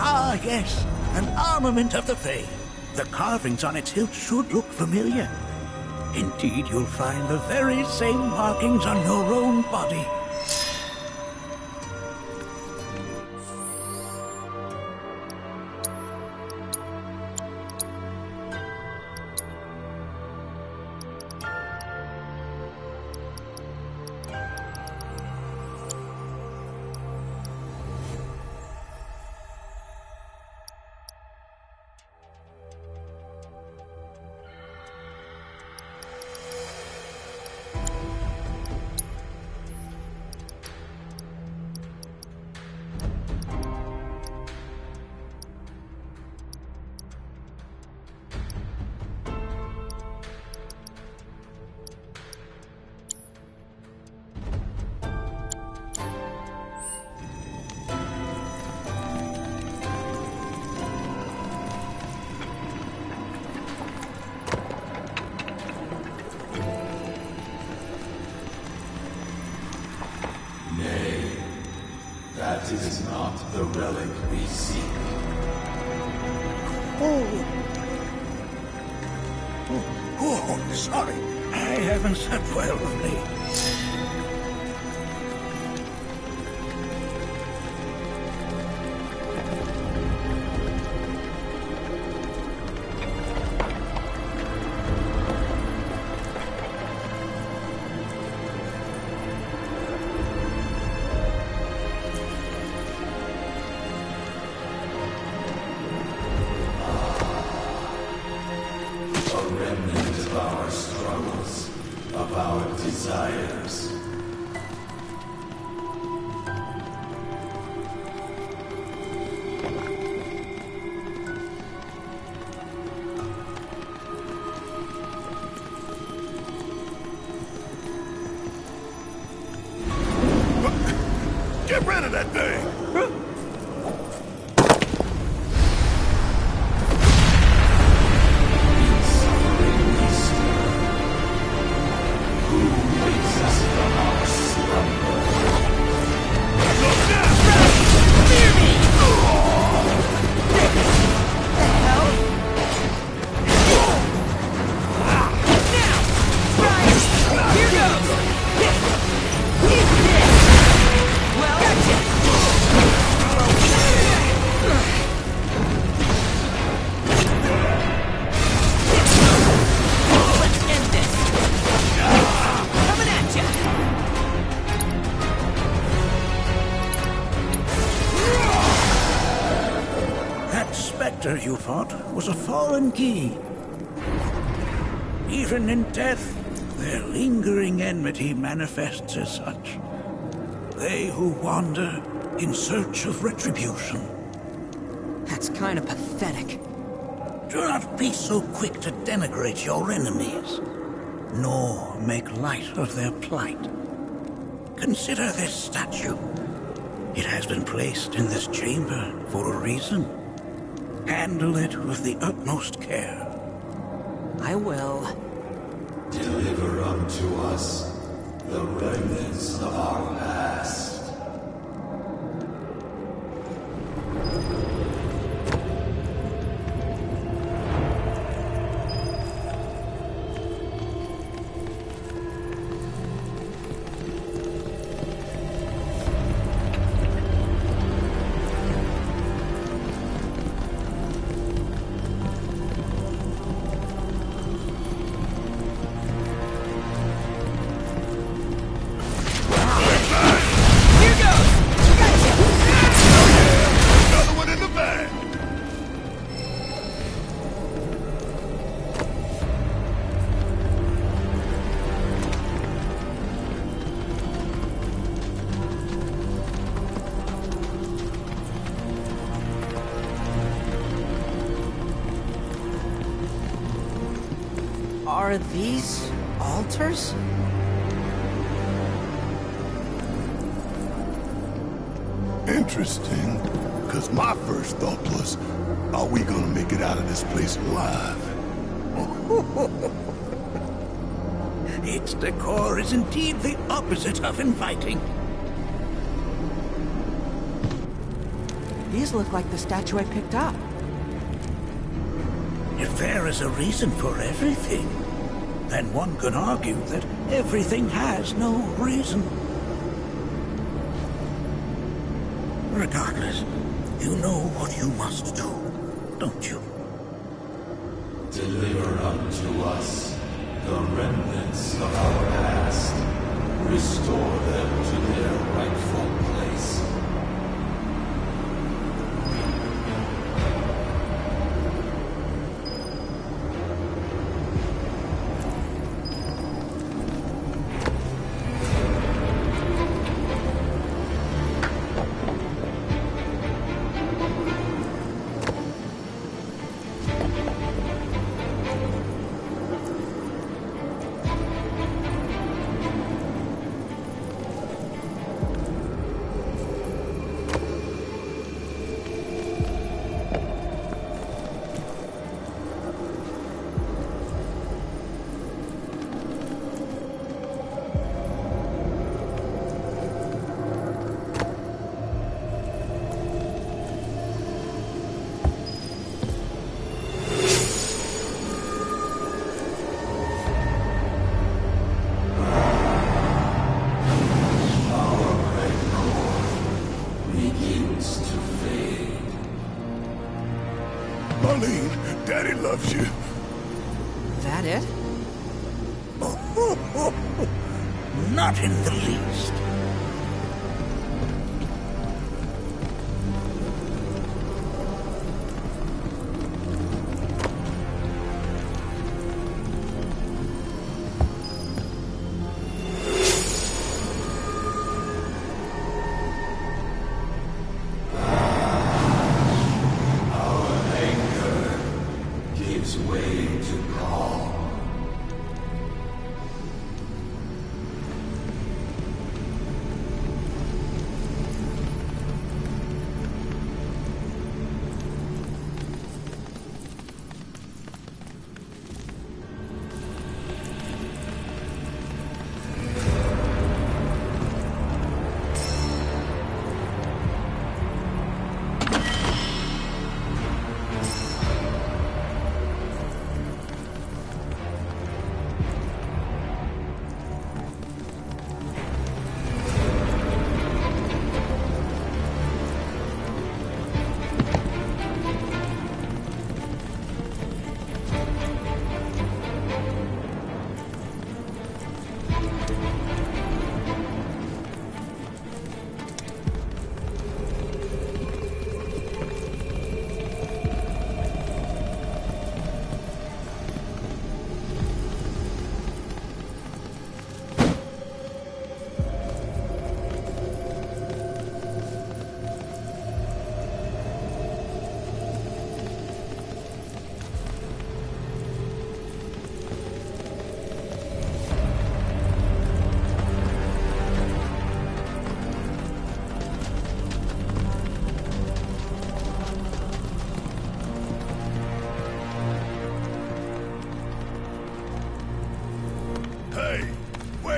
Ah, yes, an armament of the Fae. The carvings on its hilt should look familiar. Indeed, you'll find the very same markings on your own body. That is not the relic we seek. Oh, sorry. I haven't slept well of late. A remnant of our struggles, of our desires. Get rid of that thing! You fought was a foreign key. Even in death, their lingering enmity manifests as such. They who wander in search of retribution. That's kind of pathetic. Do not be so quick to denigrate your enemies, nor make light of their plight. Consider this statue. It has been placed in this chamber for a reason. Handle it with the utmost care. I will. Deliver unto us the remnants of our past. Are these altars? Interesting, because my first thought was, are we gonna make it out of this place alive? Its decor is indeed the opposite of inviting. These look like the statue I picked up. If there is a reason for everything, then one could argue that everything has no reason. Regardless, you know what you must do, don't you? Deliver unto us the remnants of our past. Restore them to their rightful place. Daddy loves you. That it? Not in the least.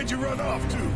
Where'd you run off to?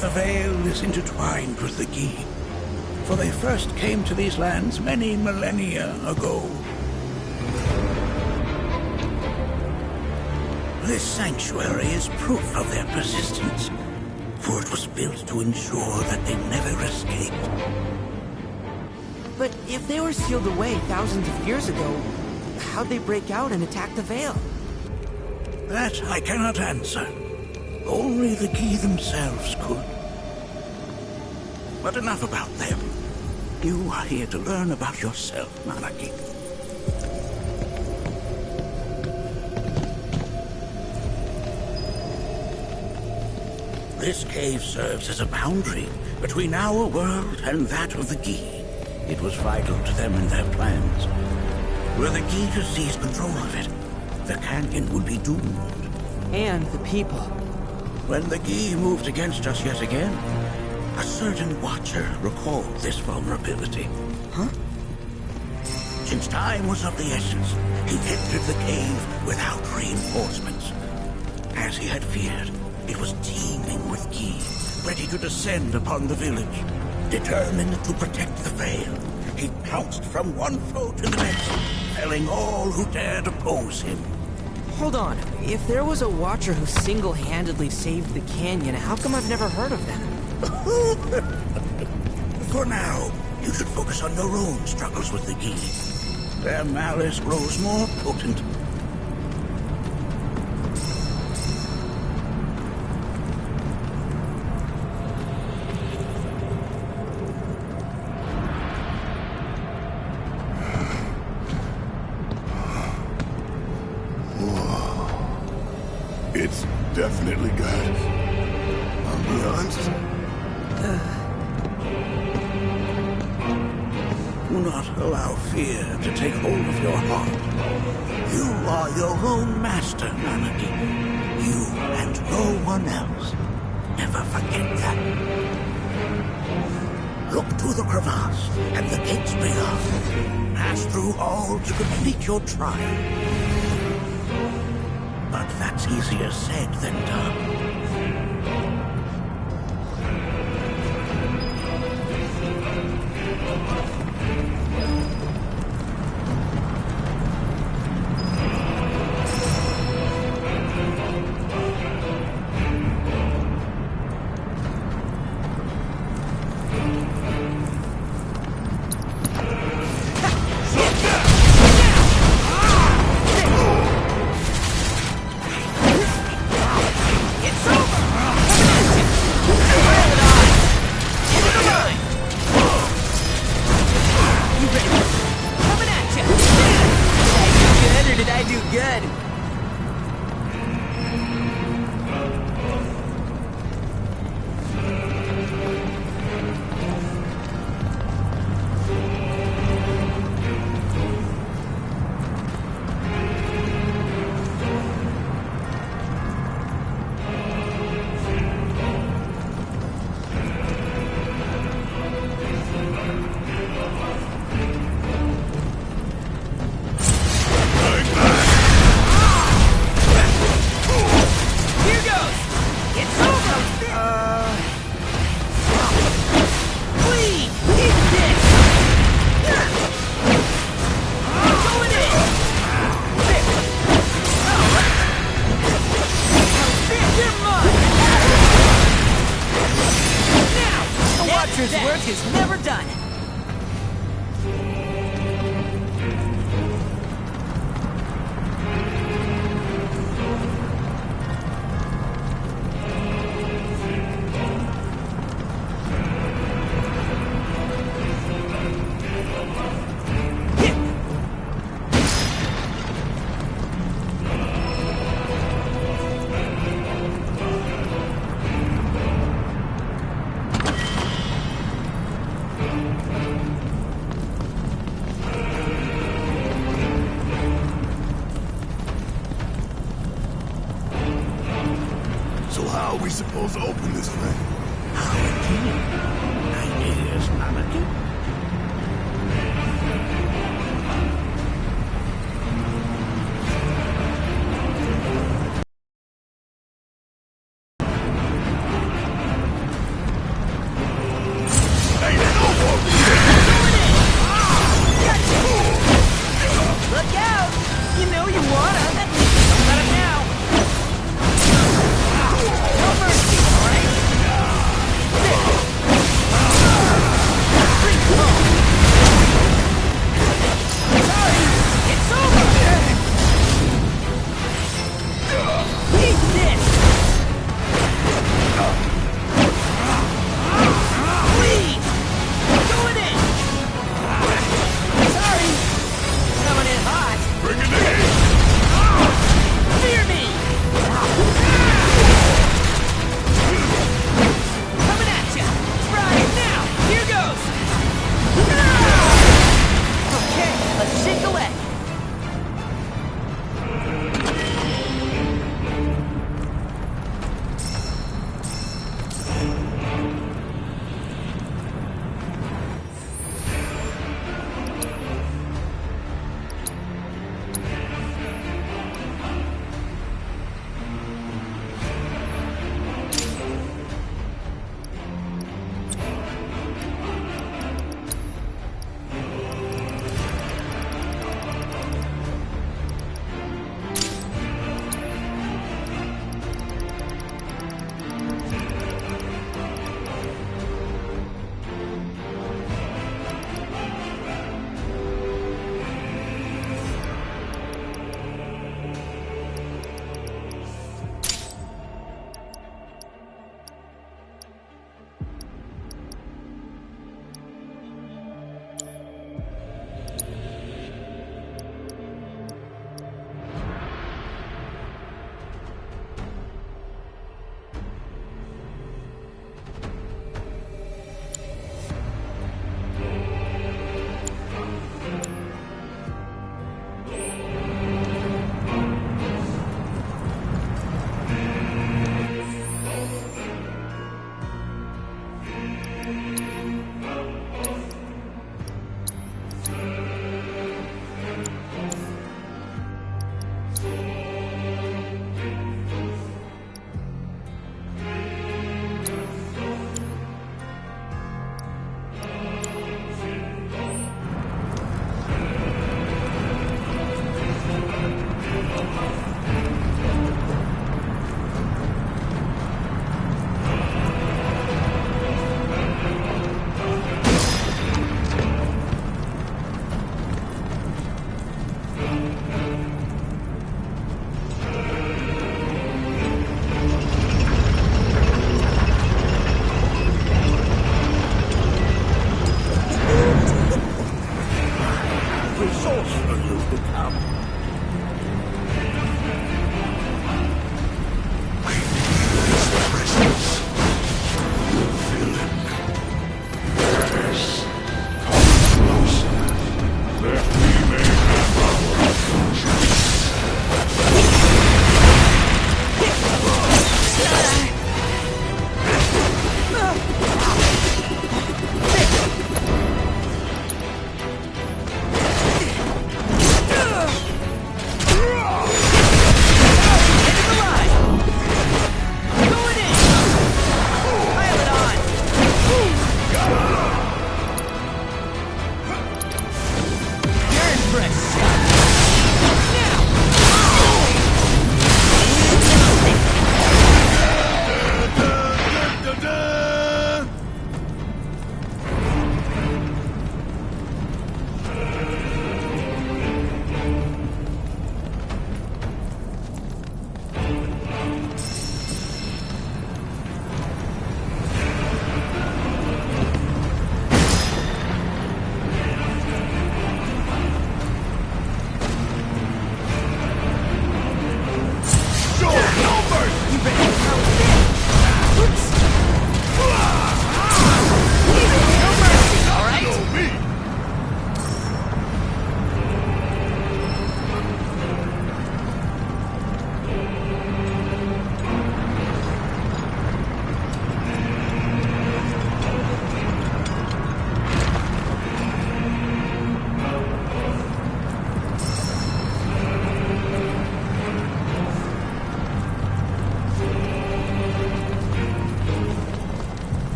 The Veil is intertwined with the Gi, for they first came to these lands many millennia ago. This sanctuary is proof of their persistence, for it was built to ensure that they never escaped. But if they were sealed away thousands of years ago, how'd they break out and attack the Veil? That I cannot answer. Only the Gi themselves could. But enough about them. You are here to learn about yourself, Manaki. This cave serves as a boundary between our world and that of the Gi. It was vital to them in their plans. Were the Gi to seize control of it, the canyon would be doomed. And the people. When the Gi moved against us yet again, a certain Watcher recalled this vulnerability. Huh? Since time was of the essence, he entered the cave without reinforcements. As he had feared, it was teeming with Gi, ready to descend upon the village. Determined to protect the Vale, he pounced from one foe to the next, felling all who dared oppose him. Hold on. If there was a Watcher who single-handedly saved the canyon, how come I've never heard of them? For now, you should focus on your own struggles with the Gi. Their malice grows more potent. It's definitely good. I'll be honest. Do not allow fear to take hold of your heart. You are your own master, Anarchy. You and no one else. Never forget that. Look to the crevasse and the gates beyond. Pass through all to complete your trial. But that's easier said than done. Work is never done. How are we supposed to open this thing? Ideas, Anarchy? Look out! You know you wanna. Don't let him now. No mercy, alright?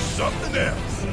something else.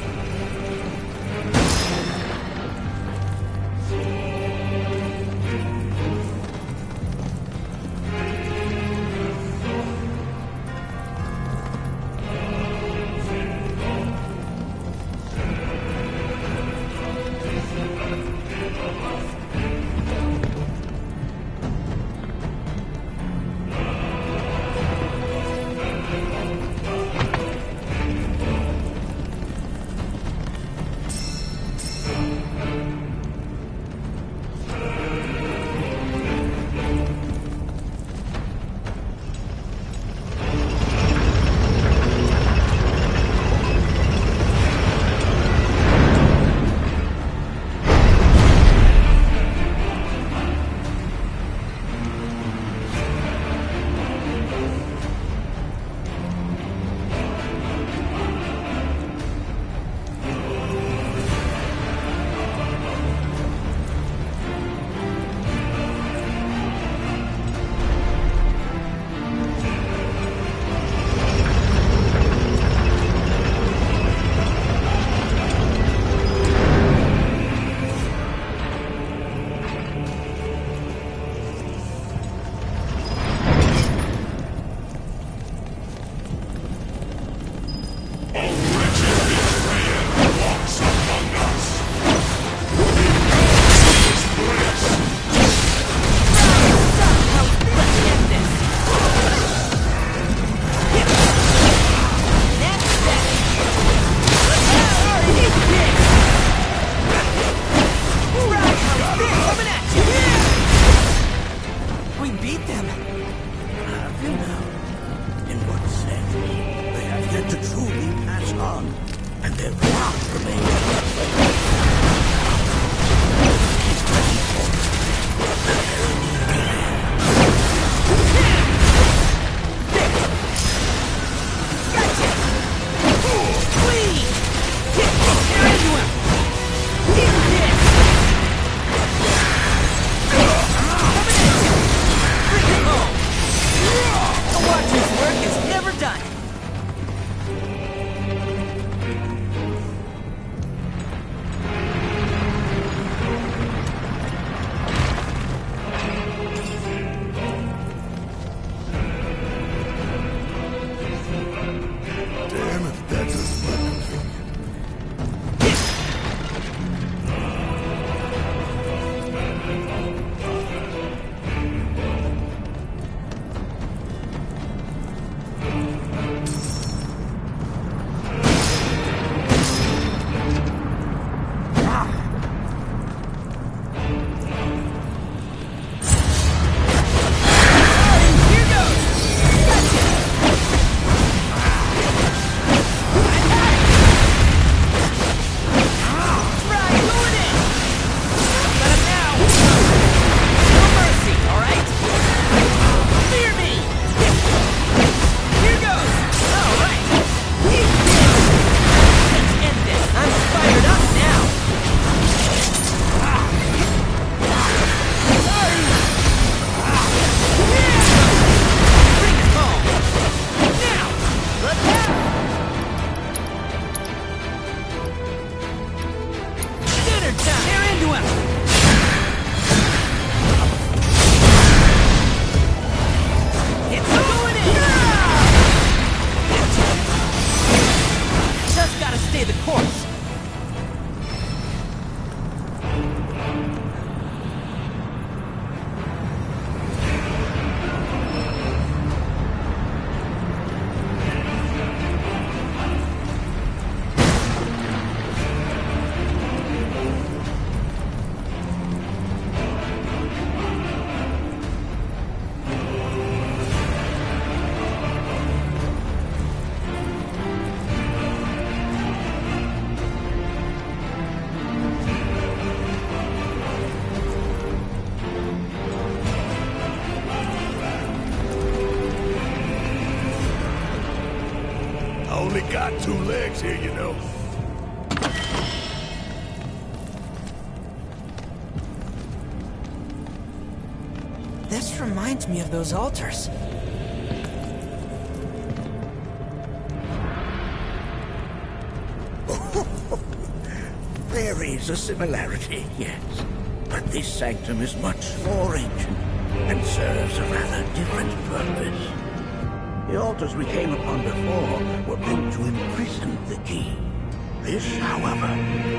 Only got 2 legs here, you know. This reminds me of those altars. There is a similarity, yes. But this sanctum is much more ancient and serves a rather different purpose. The altars we came upon before were meant to imprison the key. This, however,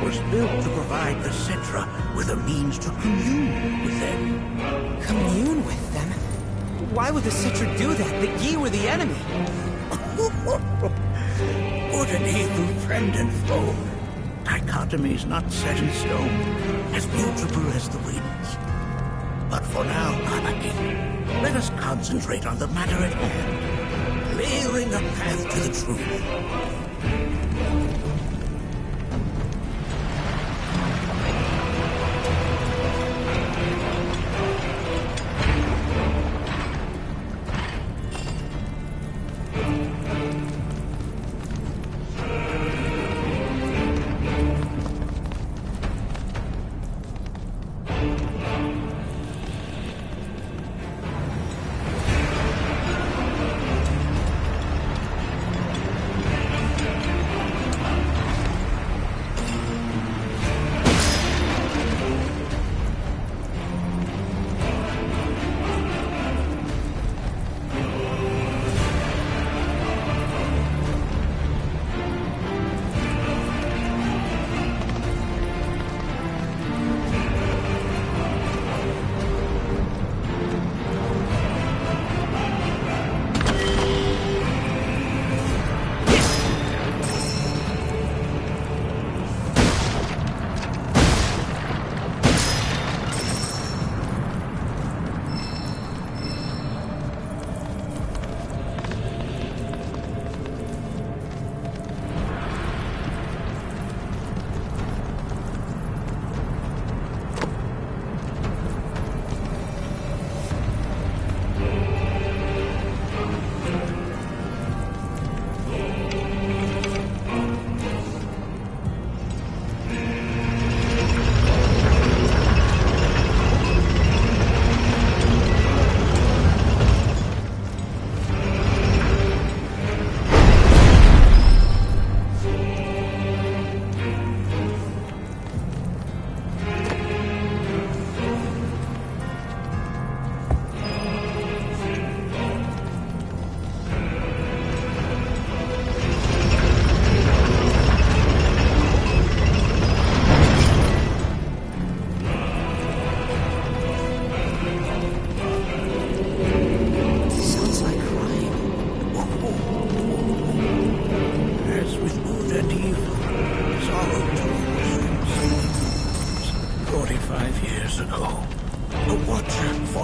was built to provide the Cetra with a means to commune with them. Commune with them? Why would the Cetra do that? The Yi were the enemy. Good and evil, friend and foe. Dichotomy's not set in stone, as mutable as the winds. But for now, Kanaki, let us concentrate on the matter at hand, clearing a path to the truth.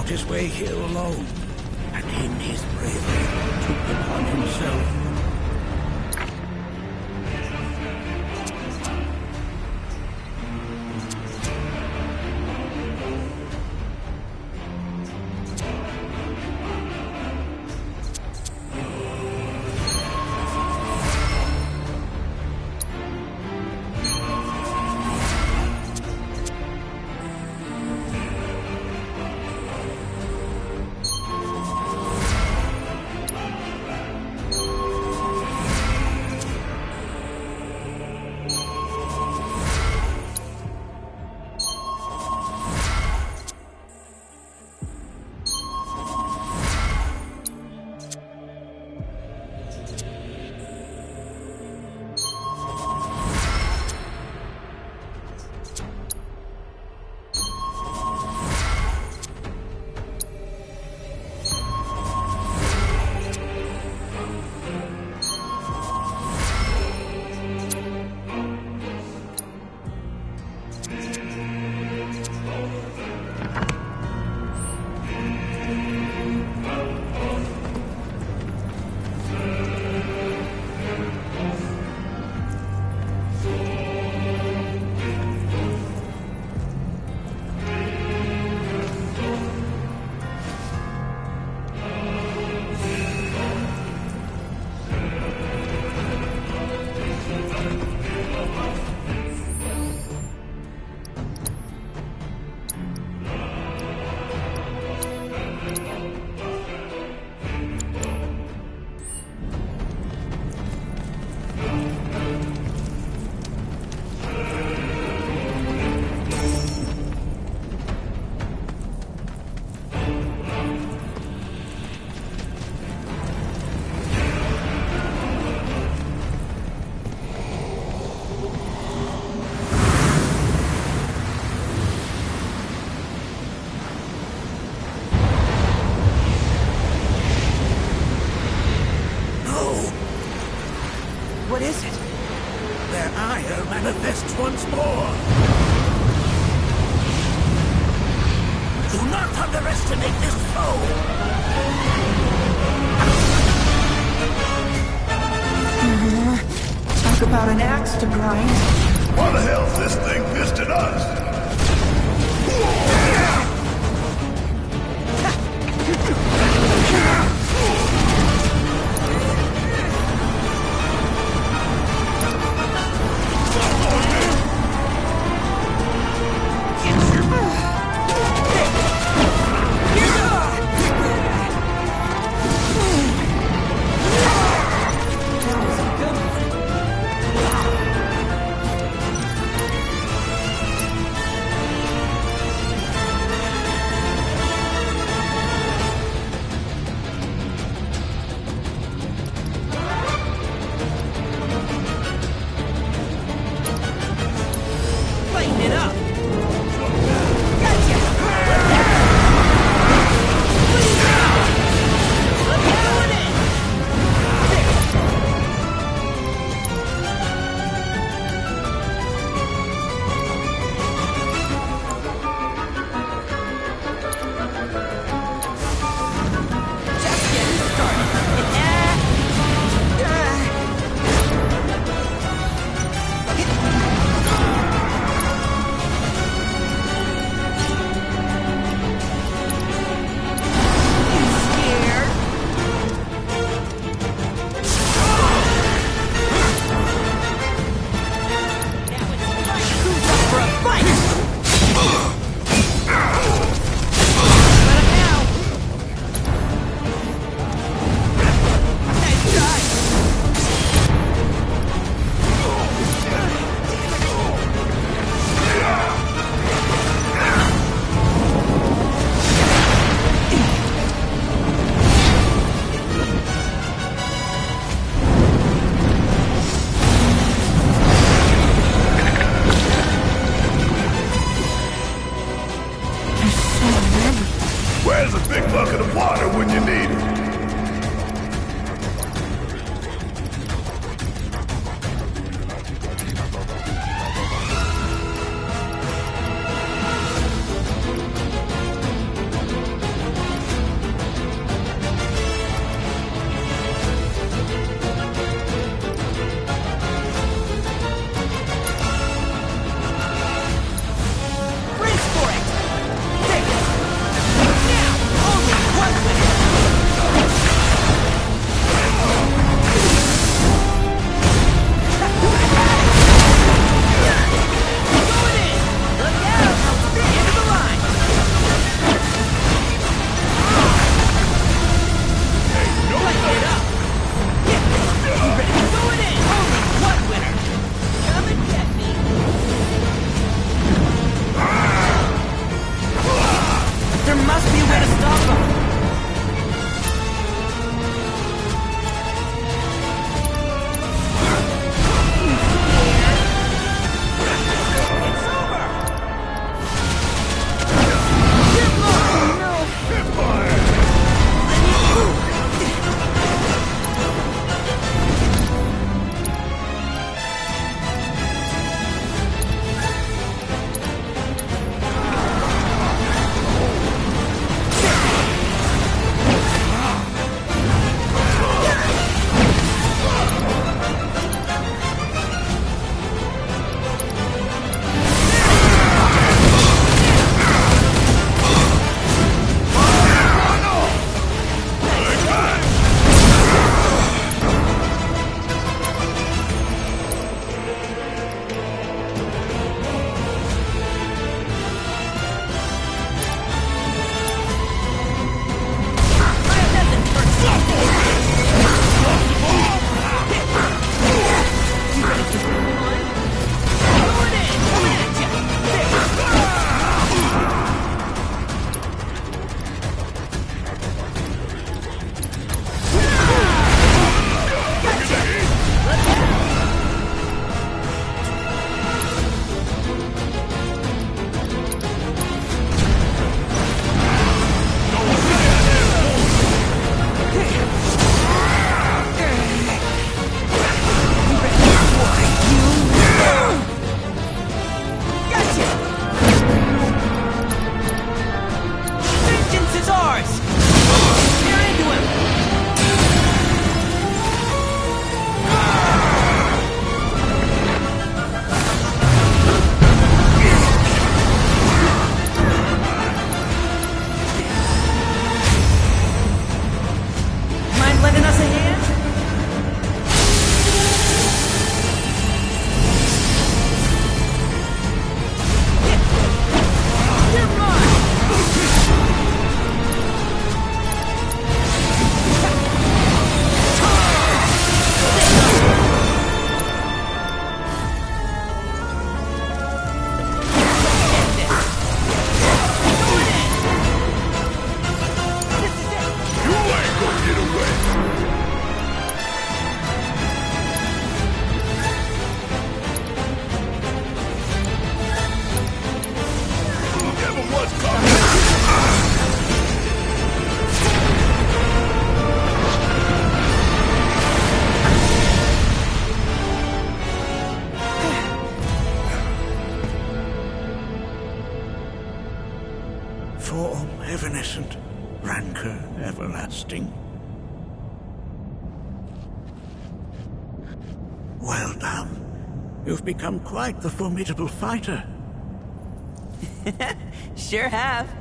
His way here alone, and in his bravery took upon himself. shadow manifests once more. Do not underestimate this foe. Talk about an axe to grind. Why the hell's this thing pissed at us? evanescent, rancor everlasting. Well done. You've become quite the formidable fighter. Sure have.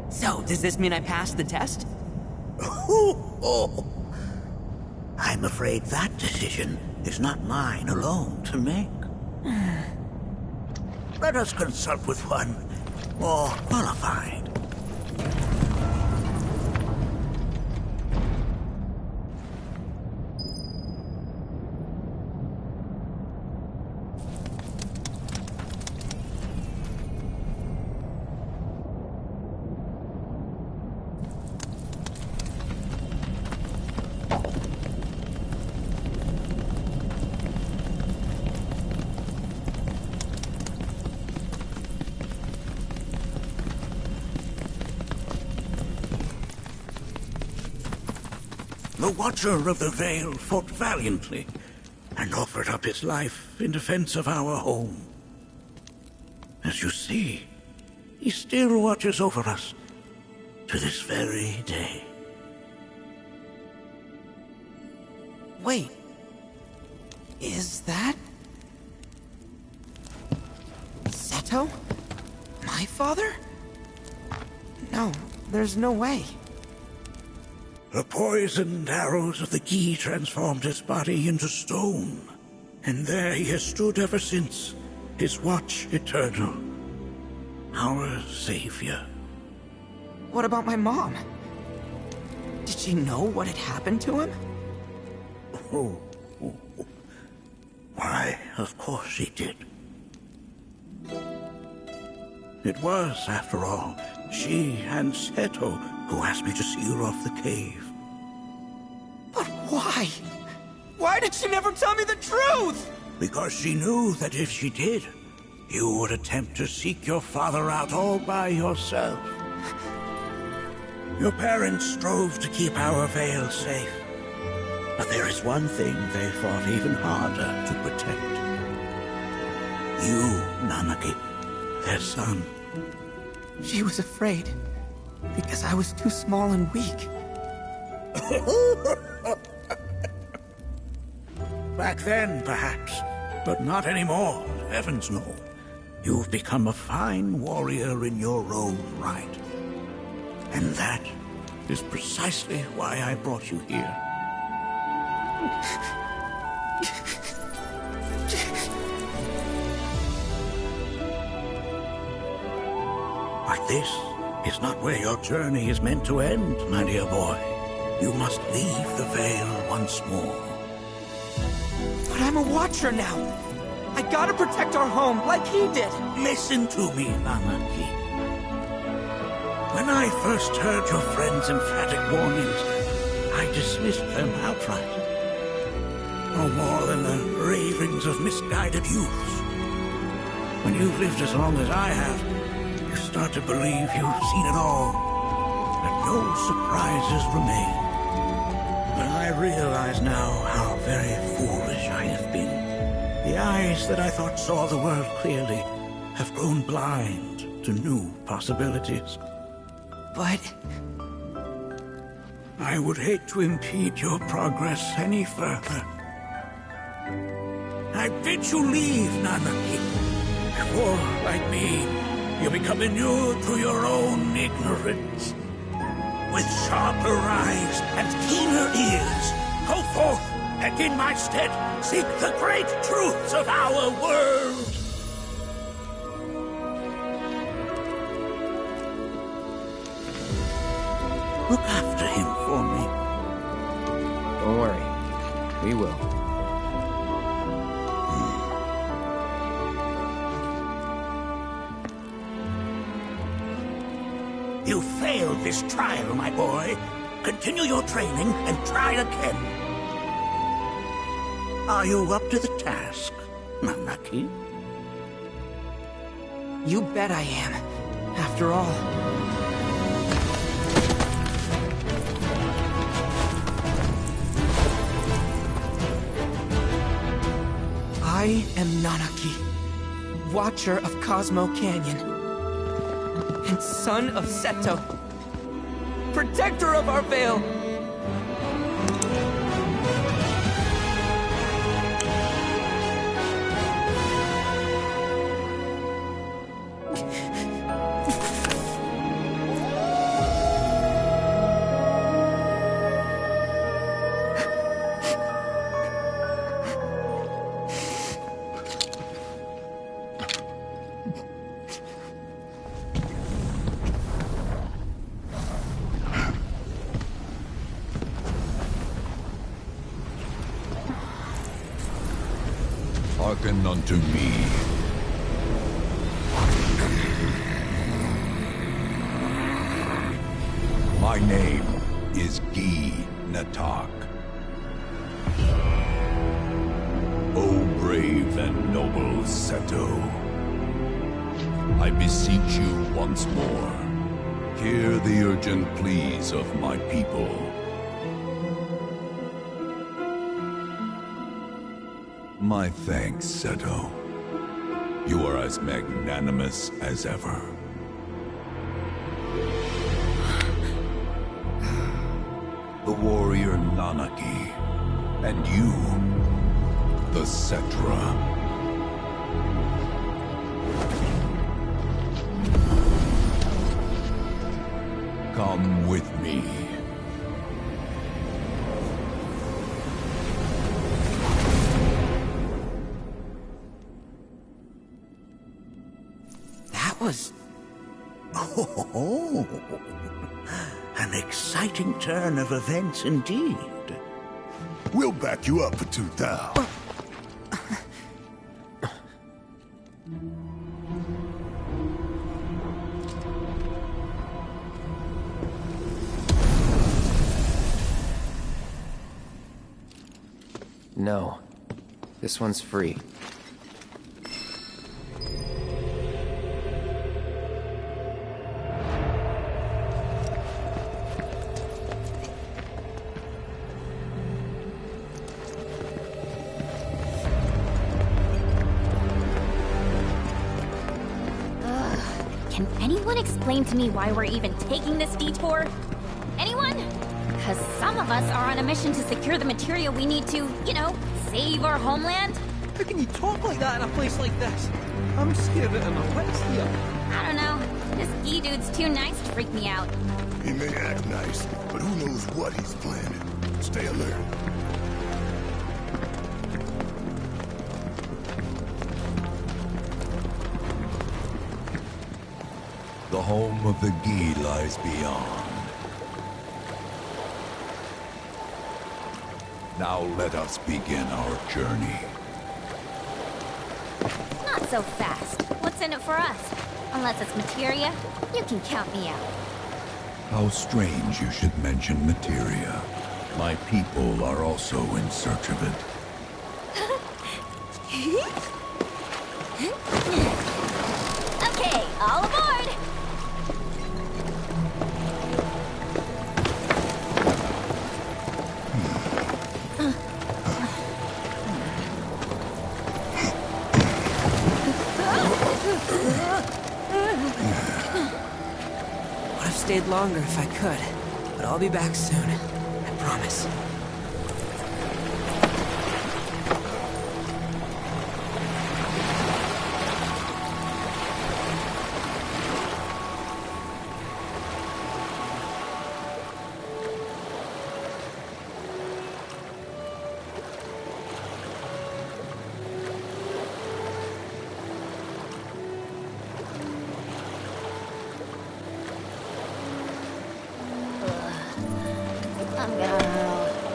So, does this mean I passed the test? I'm afraid that decision is not mine alone to make. Let us consult with one more qualified. The Watcher of the Veil fought valiantly and offered up his life in defense of our home. As you see, he still watches over us to this very day. Wait. Is that... Seto? My father? No, there's no way. The poisoned arrows of the Gi transformed his body into stone, and there he has stood ever since, his watch eternal, our savior. What about my mom? Did she know what had happened to him? Why, of course she did. It was, after all, she and Seto who asked me to seal off the cave. But why? Why did she never tell me the truth? Because she knew that if she did, you would attempt to seek your father out all by yourself. Your parents strove to keep our veil safe. But there is one thing they fought even harder to protect. You, Nanaki, their son. She was afraid. Because I was too small and weak. Back then, perhaps. But not anymore, heavens no. You've become a fine warrior in your own right. And that is precisely why I brought you here. But this is not where your journey is meant to end, my dear boy. You must leave the Veil once more. But I'm a Watcher now. I gotta protect our home, like he did. Listen to me, Nanaki. When I first heard your friend's emphatic warnings, I dismissed them outright. No more than the ravings of misguided youths. When you've lived as long as I have, you start to believe you've seen it all, that no surprises remain. But I realize now how very foolish I have been. The eyes that I thought saw the world clearly have grown blind to new possibilities. But... I would hate to impede your progress any further. I bid you leave, Nanaki, before, like me, you become inured to your own ignorance. With sharper eyes and keener ears, go forth and in my stead seek the great truths of our world. Look after him for me. Don't worry. We will. You failed this trial, my boy. Continue your training and try again. Are you up to the task, Nanaki? You bet I am. After all... I am Nanaki, Watcher of Cosmo Canyon. and son of Seto, protector of our veil. Hearken unto me. My name is Gi Natak. O brave and noble Seto, I beseech you once more, hear the urgent pleas of my people. My thanks, Seto. You are as magnanimous as ever. The warrior Nanaki, and you, the Cetra. Come with me. Was... Oh, an exciting turn of events indeed. We'll back you up for 2,000. No. This one's free. Can anyone explain to me why we're even taking this detour? Anyone? Because some of us are on a mission to secure the material we need to, you know, save our homeland. How can you talk like that in a place like this? I'm scared that my wits here. I don't know. This Gi dude's too nice to freak me out. He may act nice, but who knows what he's planning. Stay alert. The home of the Gi lies beyond. Now let us begin our journey. Not so fast. What's in it for us? Unless it's materia, you can count me out. How strange you should mention materia. My people are also in search of it. Okay, all aboard! Would have stayed longer if I could, but I'll be back soon. I promise.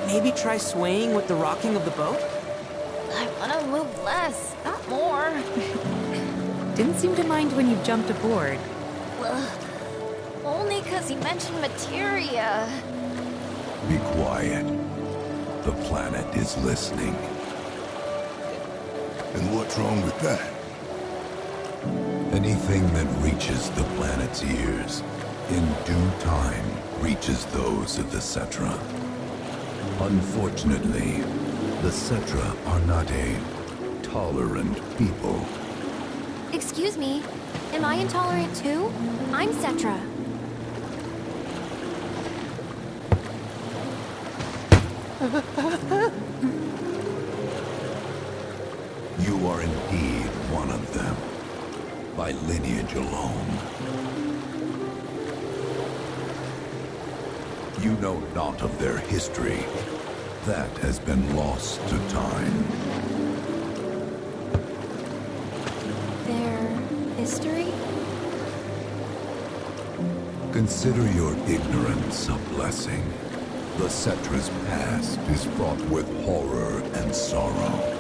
Maybe try swaying with the rocking of the boat? I want to move less, not more. Didn't seem to mind when you jumped aboard. Only because he mentioned materia. Be quiet. The planet is listening. And what's wrong with that? Anything that reaches the planet's ears, in due time, reaches those of the Cetra. Unfortunately, the Cetra are not a tolerant people. Excuse me, Am I intolerant too? I'm Cetra. You are indeed one of them, by lineage alone. You know not of their history. That has been lost to time. Their history? Consider your ignorance a blessing. The Cetra's past is fraught with horror and sorrow.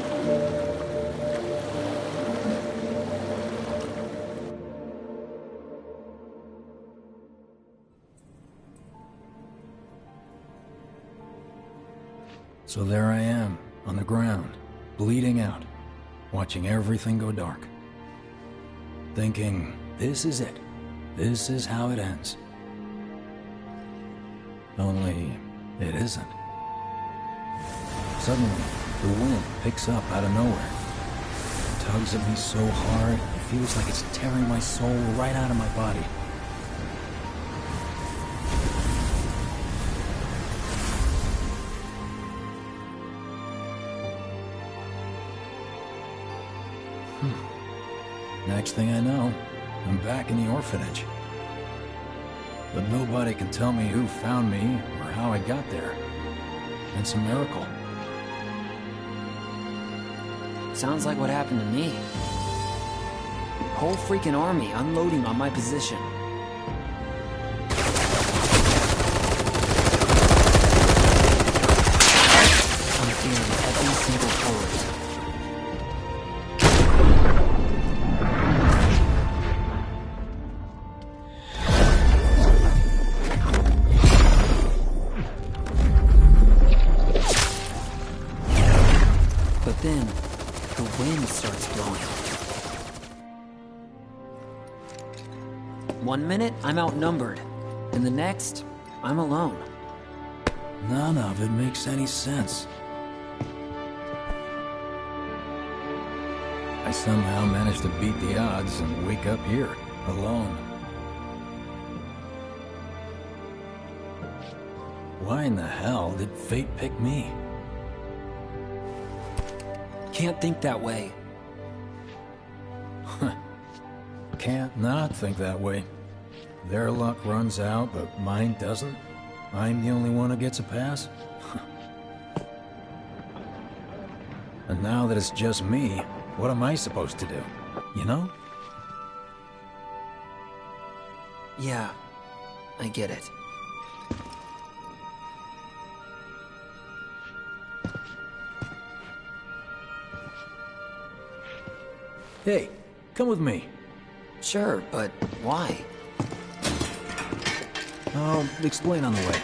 So there I am, on the ground, bleeding out, watching everything go dark. Thinking, this is it. This is how it ends. Only, it isn't. Suddenly, the wind picks up out of nowhere. It tugs at me so hard, it feels like it's tearing my soul right out of my body. Next thing I know, I'm back in the orphanage. But nobody can tell me who found me or how I got there. It's a miracle. Sounds like what happened to me. Whole freaking army unloading on my position. I'm feeling every single bullet. But then, the wind starts blowing. 1 minute, I'm outnumbered. And the next, I'm alone. None of it makes any sense. I somehow managed to beat the odds and wake up here, alone. Why in the hell did fate pick me? Can't think that way. Can't not think that way. Their luck runs out, but mine doesn't. I'm the only one who gets a pass. And now that it's just me, what am I supposed to do? You know? Yeah, I get it. Hey, come with me. Sure, but why? I'll explain on the way.